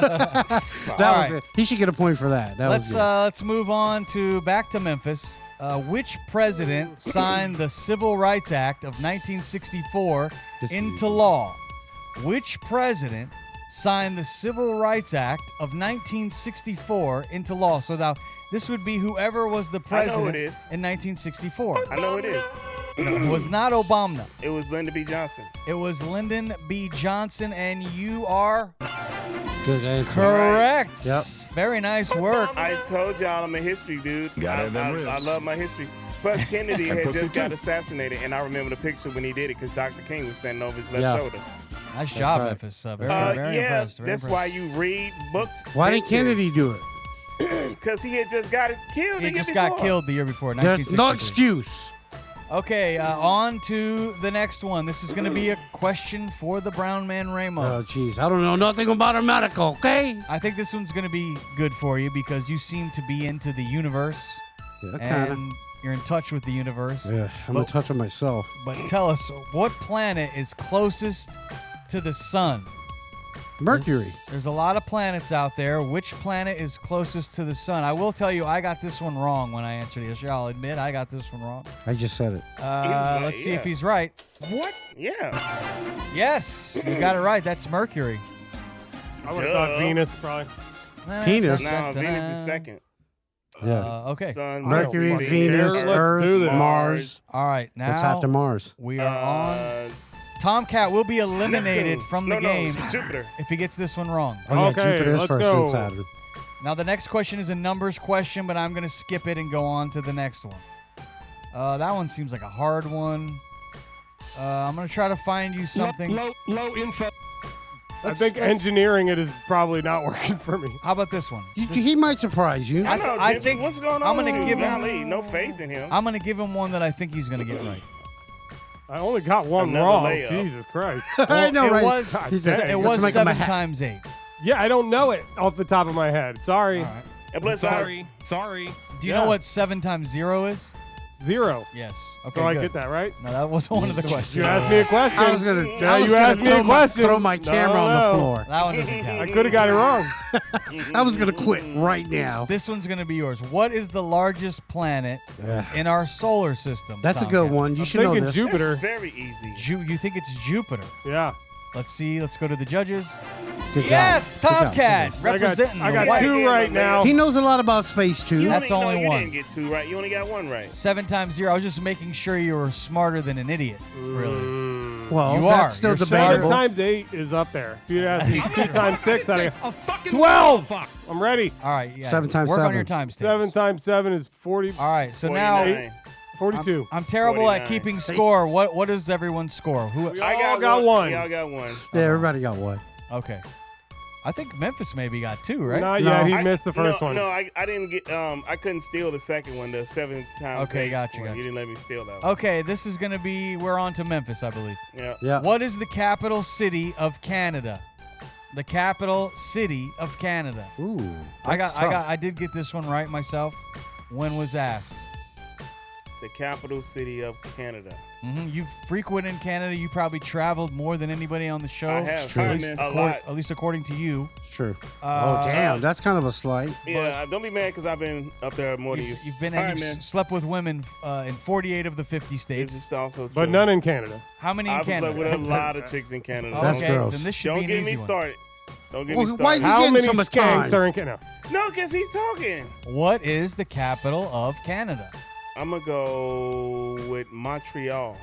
All was right. it. He should get a point for that. That was good. Let's move on to back to Memphis. Which president signed the Civil Rights Act of 1964 This is into easy. law? Which president signed the Civil Rights Act of 1964 into law? So now this would be whoever was the I know president it is. in 1964. I know it is. No, it was not Obama. It was Lyndon B. Johnson. It was Lyndon B. Johnson, and you are Good answer. correct. Yep. Very nice work. I told y'all I'm a history dude. I love my history. Plus, Kennedy had just got assassinated, and I remember the picture when he did it because Dr. King was standing over his left Yeah. shoulder. Nice job, right. Memphis. Very Yeah, impressed. Very that's impressed. why you read books. Why didn't Kennedy do it? Because he had just got killed. He the year just got before. killed the year before, There's no 1963. excuse. Okay, on to the next one. This is going to be a question for the brown man Ramo. Oh, jeez. I don't know nothing about a medical, okay? I think this one's going to be good for you because you seem to be into the universe Yeah, kinda. and You're in touch with the universe. Yeah, I'm in touch with myself. But tell us, what planet is closest to the sun? Mercury. There's a lot of planets out there. Which planet is closest to the sun? I will tell you, I got this one wrong when I answered it. I'll admit, I got this one wrong. I just said it. Let's see if he's right. What? Yeah. Yes, you got it right. That's Mercury. I would have thought Venus, probably. Venus? No, Venus is second. Yeah. Okay. Sun, Mercury, Venus, Venus, Let's Earth, do this. Mars. All right, now What's after Mars? we are on. Tomkat will be eliminated Neptune. from the game Jupiter. if he gets this one wrong. Oh, yeah, Okay, Jupiter is let's first go. and Saturn. Now, the next question is a numbers question, but I'm going to skip it and go on to the next one. That one seems like a hard one. I'm going to try to find you something. Low info. I think engineering it is probably not working for me. How about this one? He might surprise you. I know. I Gentry, think what's going on? I'm gonna with give you? him- Golly, no faith in him. I'm going to give him one that I think he's going to get right. I only got one Another wrong. layup. Jesus Christ. I know, it right? was, God He's dang. it was Let's make him a 7 hat. times 8. Yeah, I don't know it off the top of my head. Sorry. All right. And plus, Sorry. Do you Yeah. know what 7 times 0 is? 0. Yes. Okay, So I good. get that, right? No, that wasn't one of the questions. You asked me a question. I was gonna. Yeah, I was you gonna asked me a question. Throw my camera on the floor. That one doesn't count. I could have got it wrong. I was gonna quit right now. This one's going to be yours. What is the largest planet in our solar system? That's a Tomkat? good one. You I'm should know thinking this. Jupiter. That's very easy. You think it's Jupiter? Yeah. Let's see. Let's go to the judges. Good job. Yes, Good job. Tomkat Good representing. I the got white. 2 right now. He knows a lot about space too. That's only you one. didn't get 2 right. You only got 1 right. 7 times 0. I was just making sure you were smarter than an idiot. Really. Well, You that's are. still You're 7 debatable. times 8 is up there. If you ask me 2 times 6, I 12. I'm ready. All right. Yeah. 7 times Work on 7. your times. 7 times 7 is 40. All right. So now 49. 42. I'm terrible at 49. keeping score. What is everyone's score? Who? I got one. Y'all got 1. Yeah, everybody got one. Okay. I think Memphis maybe got 2, right? Not yet. He I- missed the first one. No, I didn't get. I couldn't steal the second one. The 7 times. Okay, 8 got you, one. got You you. didn't let me steal that one. Okay, this is going to be, we're on to Memphis, I believe. Yeah. Yeah. What is the capital city of Canada? The capital city of Canada. Ooh. I did get this one right myself when was asked. The capital city of Canada. You've frequented Canada. You probably traveled more than anybody on the show. I have. true. I've been a lot. At least according to you. True. Oh damn, that's kind of a slight. Yeah, don't be mad because I've been up there more than you. You've been All and right, you've man. slept with women in 48 of the 50 This states. is also But true. none in Canada. How many in I've Canada? slept with a lot of chicks in Canada. That's okay, gross. then this should Don't be an get me easy one. started. Don't get Well, me why started. is he How getting many so much skanks time? are in Canada? No, because he's talking. What is the capital of Canada? I'm going to go with Montreal.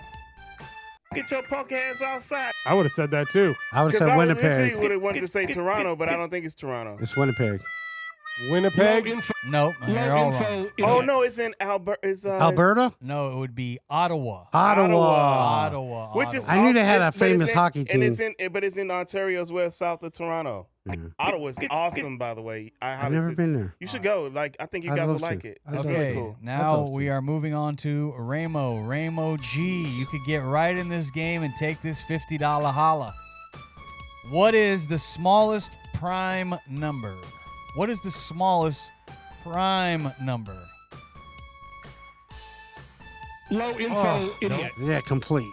Get your punk ass outside. I would have said that too. I would have Because said I literally Winnipeg. would have wanted to say Toronto, but I don't think it's Toronto. It's Winnipeg. Winnipeg. No, you're all wrong. Oh, no, it's in Alberta. It's, Alberta? No, it would be Ottawa. Ottawa. Which is I knew they awesome. had a But it's famous in- hockey And team. but it's in Ontario as well, south of Toronto. Ottawa's awesome, by the way. I've never been there. You should go. Like, I think you I'd guys love would like to. it. I'd It's love really Okay, cool. now love we to. are moving on to Ramo G. You could get right in this game and take this $50 holla. What is the smallest prime number? What is the smallest prime number? Low info, idiot. Yeah, complete.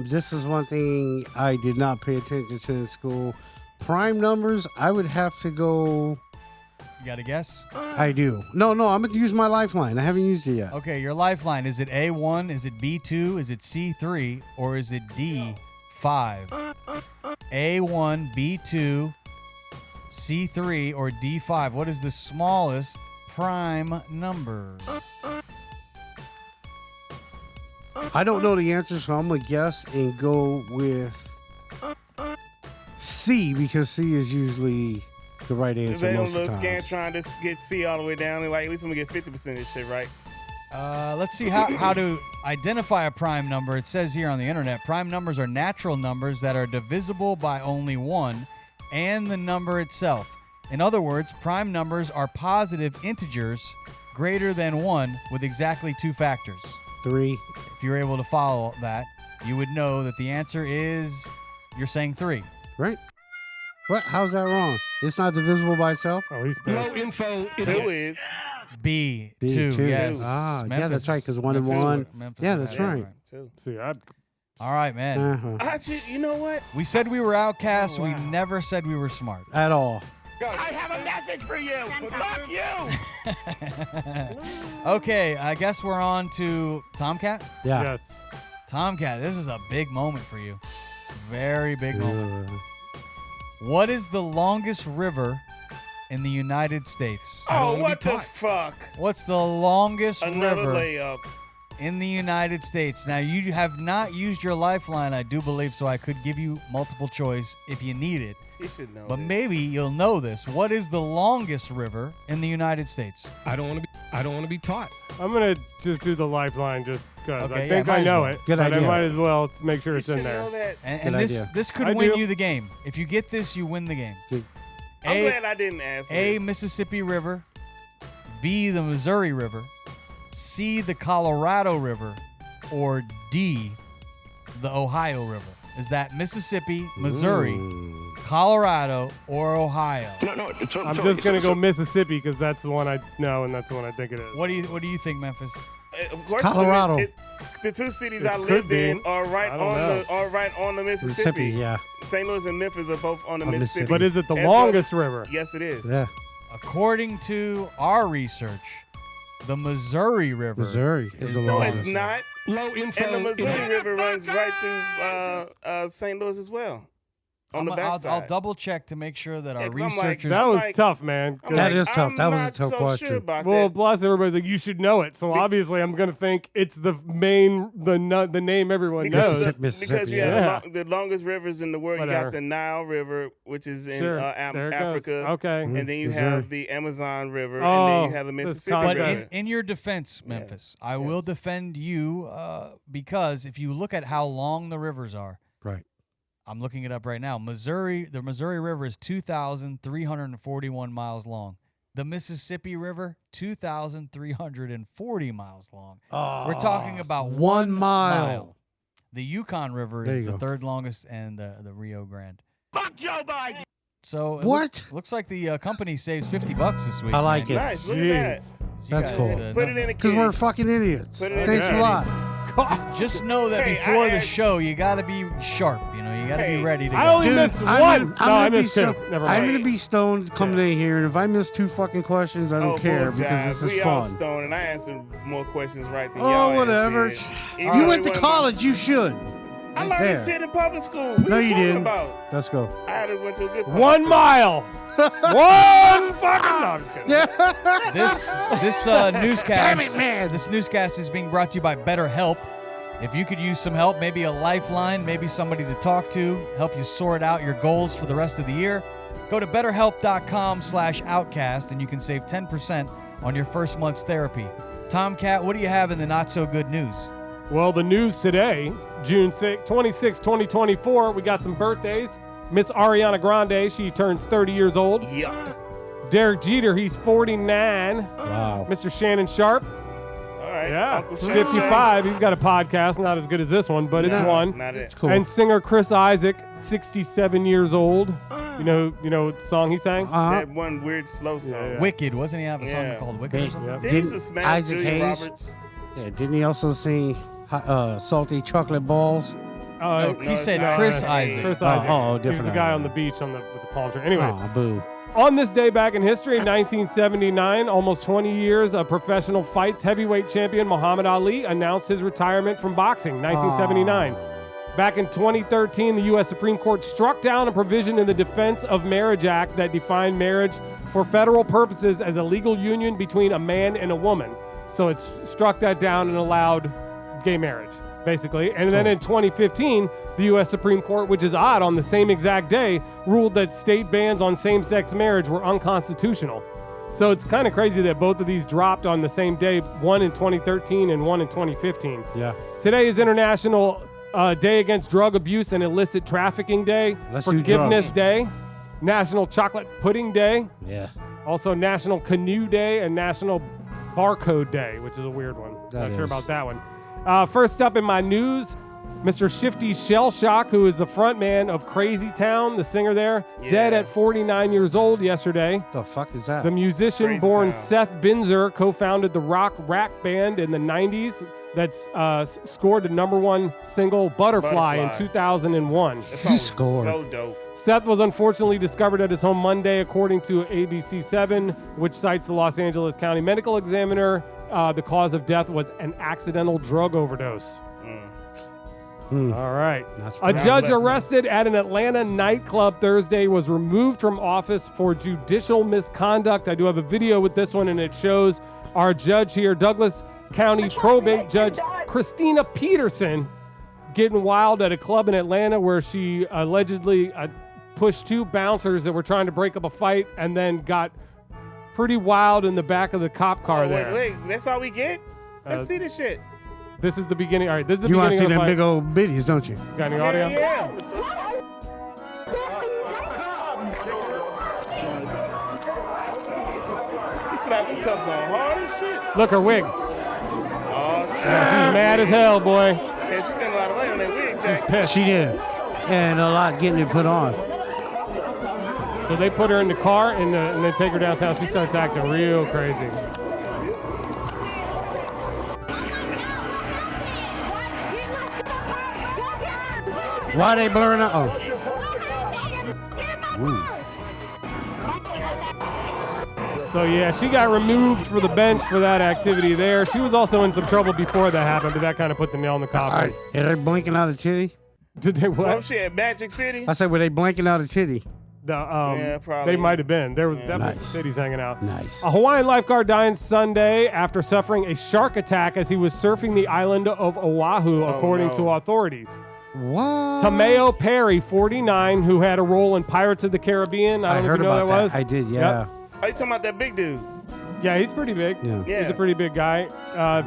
This is one thing I did not pay attention to in school. Prime numbers, I would have to go. You got a guess? I do. No, I'm going to use my lifeline. I haven't used it yet. Okay, your lifeline. Is it A1? Is it B2? Is it C3? Or is it D5? A1, B2, C3, or D5? What is the smallest prime number? I don't know the answer, so I'm going to guess and go with C, because C is usually the right answer They on most a of little the scan time. trying to get C all the way down. They're like, at least I'm going to get 50% of this shit right. Let's see how to identify a prime number. It says here on the internet, prime numbers are natural numbers that are divisible by only 1 and the number itself. In other words, prime numbers are positive integers greater than 1 with exactly 2 factors. 3. If you're able to follow that, you would know that the answer is, you're saying 3. Right? What? How's that wrong? It's not divisible by itself? Oh, he's Low pissed. info, 2 idiot. is. B, B, two. two. Yes. Ah, yeah, Memphis. that's right, 'cause 1 and Memphis- 1. Memphis Yeah, would that's have it right. Too. See, All right, man. Uh-huh. Actually, you know what? We said we were outcasts. Oh, wow. We never said we were smart. At all. I have a message for you. Fuck you. Okay, I guess we're on to Tomkat. Yeah. Yes. Tomkat, this is a big moment for you. Very big moment. What is the longest river in the United States? Oh, what the fuck? What's the longest Another river layup. in the United States? Now, you have not used your lifeline, I do believe, so I could give you multiple choice if you need it. You should know. But this. maybe you'll know this. What is the longest river in the United States? I don't want to be taught. I'm gonna just do the lifeline just because Okay, I yeah, think might I as know well. it. Good but idea. I might as well make sure You it's in should there. know that. And Good this idea. this could I win do. you the game. If you get this, you win the game. I'm glad I didn't ask A, this. Mississippi River. B, the Missouri River. C, the Colorado River. Or D, the Ohio River. Is that Mississippi, Missouri, Colorado, or Ohio? No. I'm just gonna go Mississippi because that's the one I know and that's the one I think it is. What do you think, Memphis? Of course, Colorado. The two cities It I could lived be. in are right I don't on the Mississippi. Yeah. St. Louis and Memphis are both on the On Mississippi. But is it the As longest river? Yes, it is. Yeah. According to our research, the Missouri River. Missouri is the No, longest. it's not. Low info. And the Missouri idiot. River runs right through St. Louis as well. On the I'll backside. double check to make sure that our Yeah, 'cause I'm like- researchers. That was like- tough, man. 'cause- That is tough. I'm That was a not tough so question. Sure about Well, that. plus everybody's like, you should know it. So obviously, I'm gonna think it's the name everyone Because, knows. Mississippi, you yeah. have the longest rivers in the world. You Whatever. got the Nile River, which is in Sure, there it goes. Africa. Okay. And then you Missouri. have the Amazon River, Oh, and then you have the this Mississippi But River. in your defense, Memphis, I will defend you because if you look at how long the rivers are, Right. I'm looking it up right now. The Missouri River is 2,341 miles long. The Mississippi River, 2,340 miles long. We're talking about 1 mile. The Yukon River There is you the go. third longest, and the Rio Grande. Fuck Joe Biden. So it What? looks like the company saves $50 this week. I like man. it. Nice. Look at that. Jeez. You That's guys, cool. Put it in a Because key. we're fucking idiots. Put it in Thanks the a lot. Just know that Hey, before I the had- show, you got to be sharp. You know, you got to Hey, be ready to I go. only missed one. I'm No, I gonna be missed two. stoned. Never I'm mind. gonna be stoned coming in here, and if I miss 2 fucking questions, I don't care bull because jive. this is We all fun. stoned, and I answered more questions right than y'all Oh, whatever. answered. You went to college. You should. I learned There. this shit in public school. What No, are you talking didn't. about? Let's go. I had went to a good public 1 school. mile. 1 fucking. No, I'm just kidding. This newscast. Damn it, man. This newscast is being brought to you by BetterHelp. If you could use some help, maybe a lifeline, maybe somebody to talk to, help you sort out your goals for the rest of the year, go to BetterHelp.com/Outcast and you can save 10% on your first month's therapy. Tomkat, what do you have in the not so good news? Well, the news today, June 26, 2024, we got some birthdays. Miss Ariana Grande, she turns 30 years old. Yuck. Derek Jeter, he's 49. Wow. Mr. Shannon Sharp, All right. yeah, Uncle Shannon. 55. He's got a podcast, not as good as this one, but it's Nah, one. Not it. It's cool. And singer Chris Isaac, 67 years old. You know what song he sang? That one weird slow song. Yeah. Wicked. Wasn't he have a song Yeah. called Wicked or something? Yep. Did he used to smash Isaac Julia Hayes? Roberts? Yeah, didn't he also sing salty chocolate balls? No, he said it's Chris not. Isaac. Chris Oh, Isaac. oh, He was different the guy Isaac. on the beach with the palm tree. Anyways, Aw, boo. on this day back in history, in 1979, almost 20 years of professional fights, heavyweight champion Muhammad Ali announced his retirement from boxing, 1979. Back in 2013, the U.S. Supreme Court struck down a provision in the Defense of Marriage Act that defined marriage for federal purposes as a legal union between a man and a woman. So it struck that down and allowed gay marriage, basically. And then in 2015, the U.S. Supreme Court, which is odd, on the same exact day, ruled that state bans on same-sex marriage were unconstitutional. So it's kind of crazy that both of these dropped on the same day, one in 2013 and one in 2015. Yeah. Today is International Day Against Drug Abuse and Illicit Trafficking Day, Let's do Forgiveness drugs. Day, National Chocolate Pudding Day, Yeah. also National Canoe Day, and National Barcode Day, which is a weird one. That Not sure is. about that one. First up in my news, Mr. Shifty Shellshock, who is the front man of Crazy Town, the singer there, dead at 49 years old yesterday. The fuck is that? The musician-born Seth Binzer co-founded the rock rap band in the 90s that's scored the #1 single Butterfly in 2001. That song was so dope. Seth was unfortunately discovered at his home Monday, according to ABC7, which cites the Los Angeles County Medical Examiner. The cause of death was an accidental drug overdose. All right. A judge arrested at an Atlanta nightclub Thursday was removed from office for judicial misconduct. I do have a video with this one, and it shows our judge here, Douglas County Probate Judge Christina Peterson, getting wild at a club in Atlanta where she allegedly pushed 2 bouncers that were trying to break up a fight and then got pretty wild in the back of the cop car there. Wait, that's all we get? Let's see this shit. This is the beginning. All right, this is the you beginning of the You want to see fight. them big old bitties, don't you? Got any audio? Yeah. He slapped the cups on hard as shit. Look, her wig. Oh, shit. She's mad as hell, boy. Yeah, she spent a lot of money on that wig, Jack. Pissed. She did. And a lot getting it put on. So they put her in the car and then take her downtown. She starts acting real crazy. Why are they blurring out? Oh. So yeah, she got removed for the bench for that activity there. She was also in some trouble before that happened, but that kind of put the nail in the coffin. Are they blinking out a titty? Did they what? Oh shit, Magic City? I said, were they blinking out a titty? Yeah, probably. They might have been. There was definitely Nice. titties hanging out. Nice. A Hawaiian lifeguard died Sunday after suffering a shark attack as he was surfing the island of Oahu, according to authorities. What? Tameo Perry, 49, who had a role in Pirates of the Caribbean. I don't know heard if you know about that was. I did, yeah. Yep. Are you talking about that big dude? Yeah, he's pretty big. Yeah. He's a pretty big guy.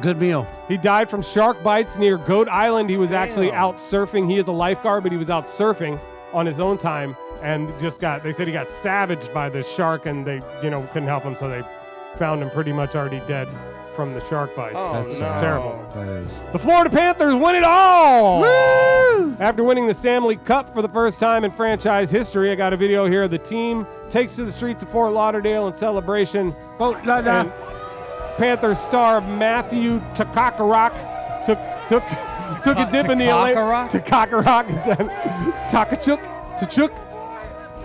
Good meal. He died from shark bites near Goat Island. He was actually out surfing. He is a lifeguard, but he was out surfing on his own time and they said he got savaged by the shark and they, couldn't help him. So they found him pretty much already dead from the shark bites. Oh, That's no. terrible. That is. The Florida Panthers win it all! Woo! After winning the Stanley Cup for the first time in franchise history, I got a video here. The team takes to the streets of Fort Lauderdale in celebration. And Panthers star Matthew Takakarok took a dip in the Atlantic. Takakarok is that Takachuk? Tachuk?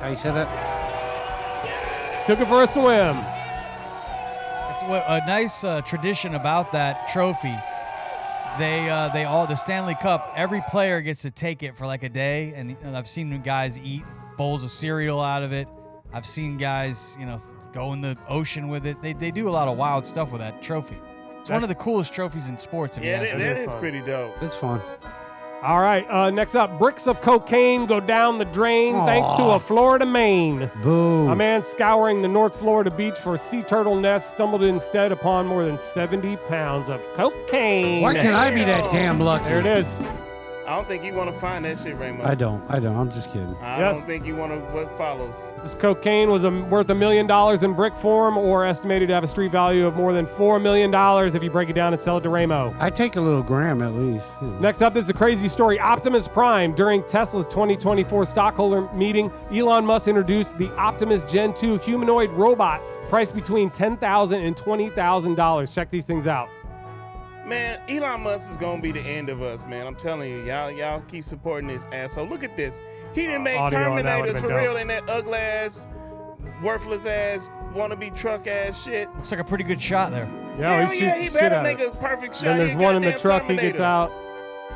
How you say that? Took it for a swim. It's a nice tradition about that trophy. They all the Stanley Cup. Every player gets to take it for like a day, and I've seen guys eat bowls of cereal out of it. I've seen guys, go in the ocean with it. They do a lot of wild stuff with that trophy. It's one of the coolest trophies in sports. Yeah, that is pretty dope. It's fun. All right, next up, bricks of cocaine go down the drain thanks to a Florida man. Boom. A man scouring the North Florida beach for sea turtle nests stumbled instead upon more than 70 pounds of cocaine. Why can't I be that damn lucky? There it is. I don't think you want to find that shit, Raymond. I don't. I'm just kidding. I don't think you want to. What follows? This cocaine was worth $1 million in brick form, or estimated to have a street value of more than $4 million if you break it down and sell it to Ramo. I take a little gram at least. Next up, this is a crazy story. Optimus Prime. During Tesla's 2024 stockholder meeting, Elon Musk introduced the Optimus Gen 2 humanoid robot, priced between $10,000 and $20,000. Check these things out. Man, Elon Musk is gonna be the end of us, man. I'm telling you, y'all keep supporting this asshole. Look at this. He didn't make Terminators for real in that ugly ass, worthless ass, wannabe truck ass shit. Looks like a pretty good shot there. Yeah, he better make a perfect shot. Then there's one in the truck. He gets out.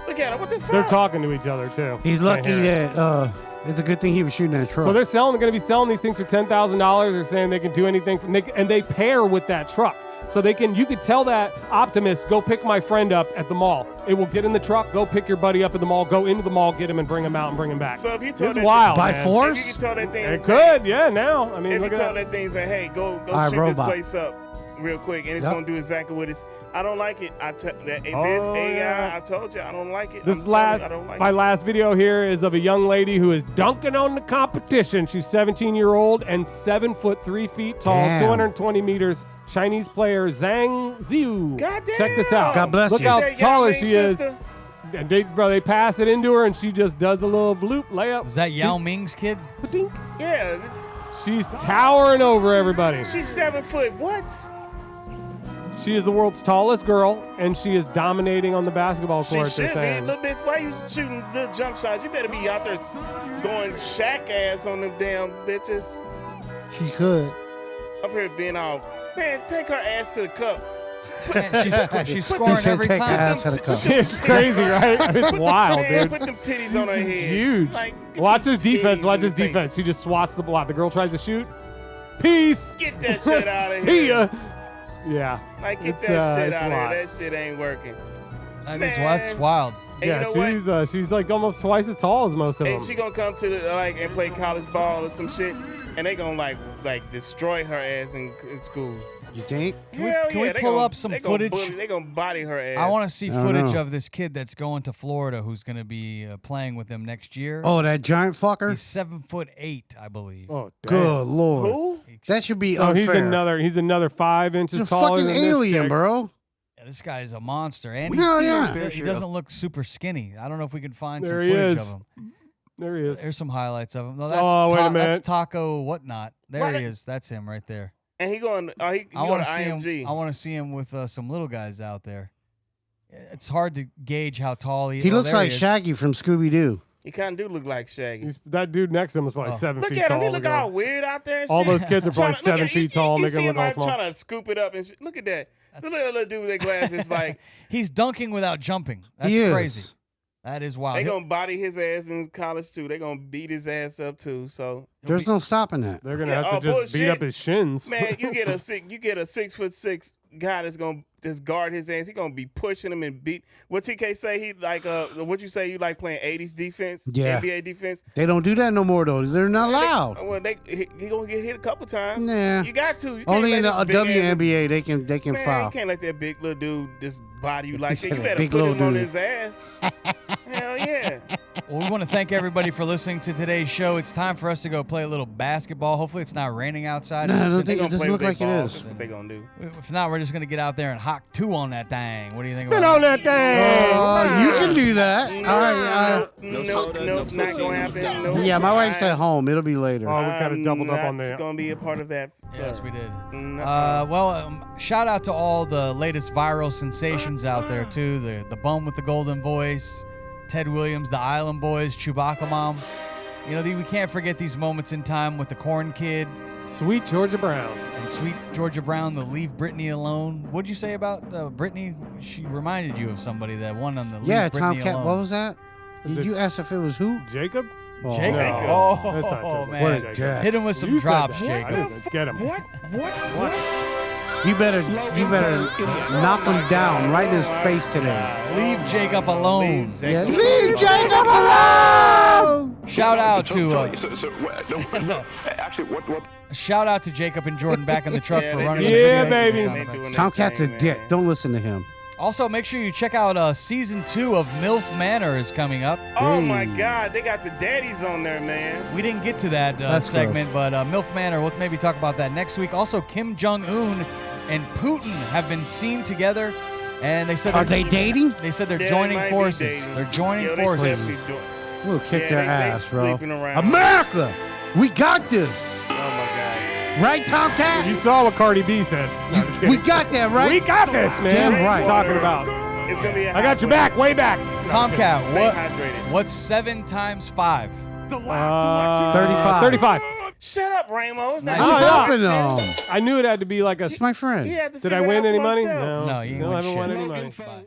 Look at him. What the fuck? They're talking to each other too. He's lucky that it's a good thing he was shooting that truck. So they're going to be selling these things for $10,000. They're saying they can do anything, and they pair with that truck. So you could tell that Optimus, go pick my friend up at the mall. It will get in the truck, go pick your buddy up at the mall, go into the mall, get him and bring him out and bring him back. So if you told it's that wild, by man. force, if you tell that thing, it could, yeah. Now, I mean, if look you at tell that thing, say, hey, go shoot this place up real quick, and it's gonna do exactly what it's. I don't like it. This AI, I told you, I don't like it. I don't like my it. last video here is of a young lady who is dunking on the competition. She's 17-year-old and 7 foot 3 feet tall, Damn. 220 meters. Chinese player Zhang Ziyu. God damn. Check this out. God bless Look you. how Is that taller Yao Ming she is. sister? they pass it into her, and she just does a little bloop layup. Is that Yao Ming's kid? Yeah. She's towering over everybody. She's 7 foot. What? She is the world's tallest girl, and she is dominating on the basketball court. She should be. Little bitch, why you shooting little jump shots? You better be out there going Shaq ass on them damn bitches. She could. Up here being all, man, take her ass to the cup. Man, she's scoring every take time. her ass to the cup. It's crazy, right? It's wild, dude. Put them titties on her head. Huge. Like, Watch his defense. titties Watch in his the defense. face. She just swats the block. The girl tries to shoot. Peace. Get that shit out of here. See ya. Yeah. Like, get It's, that shit it's out a of lot. here. That shit ain't working. That's wild. And Yeah, you know what? she's like almost twice as tall as most of them. And she gonna come to the and play college ball or some shit, and they gonna like destroy her ass in school. You think? Can we pull up some footage? They gonna body her ass. I want to see footage of this kid that's going to Florida who's going to be playing with them next year. Oh, that giant fucker? He's 7'8", I believe. Oh, good lord. Who? That should be So unfair. he's another 5 inches He's a taller fucking than this alien, chick. bro. Yeah, this guy is a monster, and Hell yeah. he doesn't look super skinny. I don't know if we can find There some he footage is. of him. There he is. There's some highlights of him. No, Oh, wait a minute. That's Taco Whatnot. There What? he is. That's him right there. And he going. He I going want to to see IMG. him. I want to see him with some little guys out there. It's hard to gauge how tall he is. He looks there like he is. Shaggy from Scooby-Doo. He kind of do look like Shaggy. That dude next to him is probably 7 Look feet at tall. him. He look ago. all weird out there. And All shit. those kids are probably Tryna- 7 look at- feet tall, You making see him look him all small. trying to scoop it up and shit. Look at that. Look at that little dude with their glasses. Like He's dunking without jumping. That's He is. crazy. That is wild. they gonna body his ass in college too. They gonna beat his ass up too. So There's no stopping that. They're gonna Yeah, have to just beat bullshit. up his shins. man, you get a 6'6" guy that's gonna just guard his ass. He gonna be pushing him and beat. What TK say? He like what you say? You like playing 80s defense? Yeah. NBA defense. They don't do that no more, though. They're not allowed. Well, he gonna get hit a couple times. Nah. You got to. You can't Only in let the this big ass- WNBA they can Man, foul. you can't let that big little dude just body you like He that. said You a better big put little him on dude. his ass. Hell yeah. Well, we want to thank everybody for listening to today's show. It's time for us to go play a little basketball. Hopefully, it's not raining outside. No, I don't It's think been- it doesn't look like it is. That's what they gonna do. If not, we're just going to get out there and hock 2 on that thing. What do you think Spin about on that thing. You can do that. All right. Nope, not gonna happen. Nope. Yeah, my wife's at home. It'll be later. Oh, we kind of doubled up on That's that. gonna be a part of that. Yes, we did. No. Shout out to all the latest viral sensations out there, too. The bum with the golden voice, Ted Williams, the Island Boys, Chewbacca Mom. You know, we can't forget these moments in time with the Corn Kid. Sweet Georgia Brown. And Sweet Georgia Brown, the Leave Britney Alone. What'd you say about Britney? She reminded you of somebody that won on the Leave Yeah, Britney Tomkat. Alone. What was that? Did you ask if it was who? Jacob? Oh, Jacob. No. Oh, That's not Jacob. man. What a jack. Hit him with some You said drops, that. Jacob. I didn't get him. What? You better knock him down right in his face today. Leave Jacob alone. Yeah, leave Jacob alone. Shout out to Actually, what? shout out to Jacob and Jordan back in the truck for running. Yeah, the baby. sound effects. Tomkat's a dick. Don't listen to him. Also, make sure you check out season 2 of MILF Manor is coming up. Oh my God, they got the daddies on there, man. We didn't get to that That's segment, but MILF Manor, we'll maybe talk about that next week. Also, Kim Jong-un and Putin have been seen together, and they said Are they dating? They said they're Yeah, joining they might be forces. dating. They're joining Yeah, they forces. definitely do- We'll kick Yeah, their they ass, bro. sleeping around. America, we got this. Oh my God. Right, Tomkat? You saw what Cardi B said. No, I'm just kidding. We got that, right? We got this, man. Damn What are you right. talking about? It's gonna be. I got your back, way back. Tomkat, Stay hydrated. what's 7 times 5? 35. 35. Shut up, Ramo. It's not Nice. your Oh, question. yeah. I knew it had to be like a. It's my friend. He had to Did I figure it win out any for money? himself. No, No, you still win haven't won shit. any money. Bye.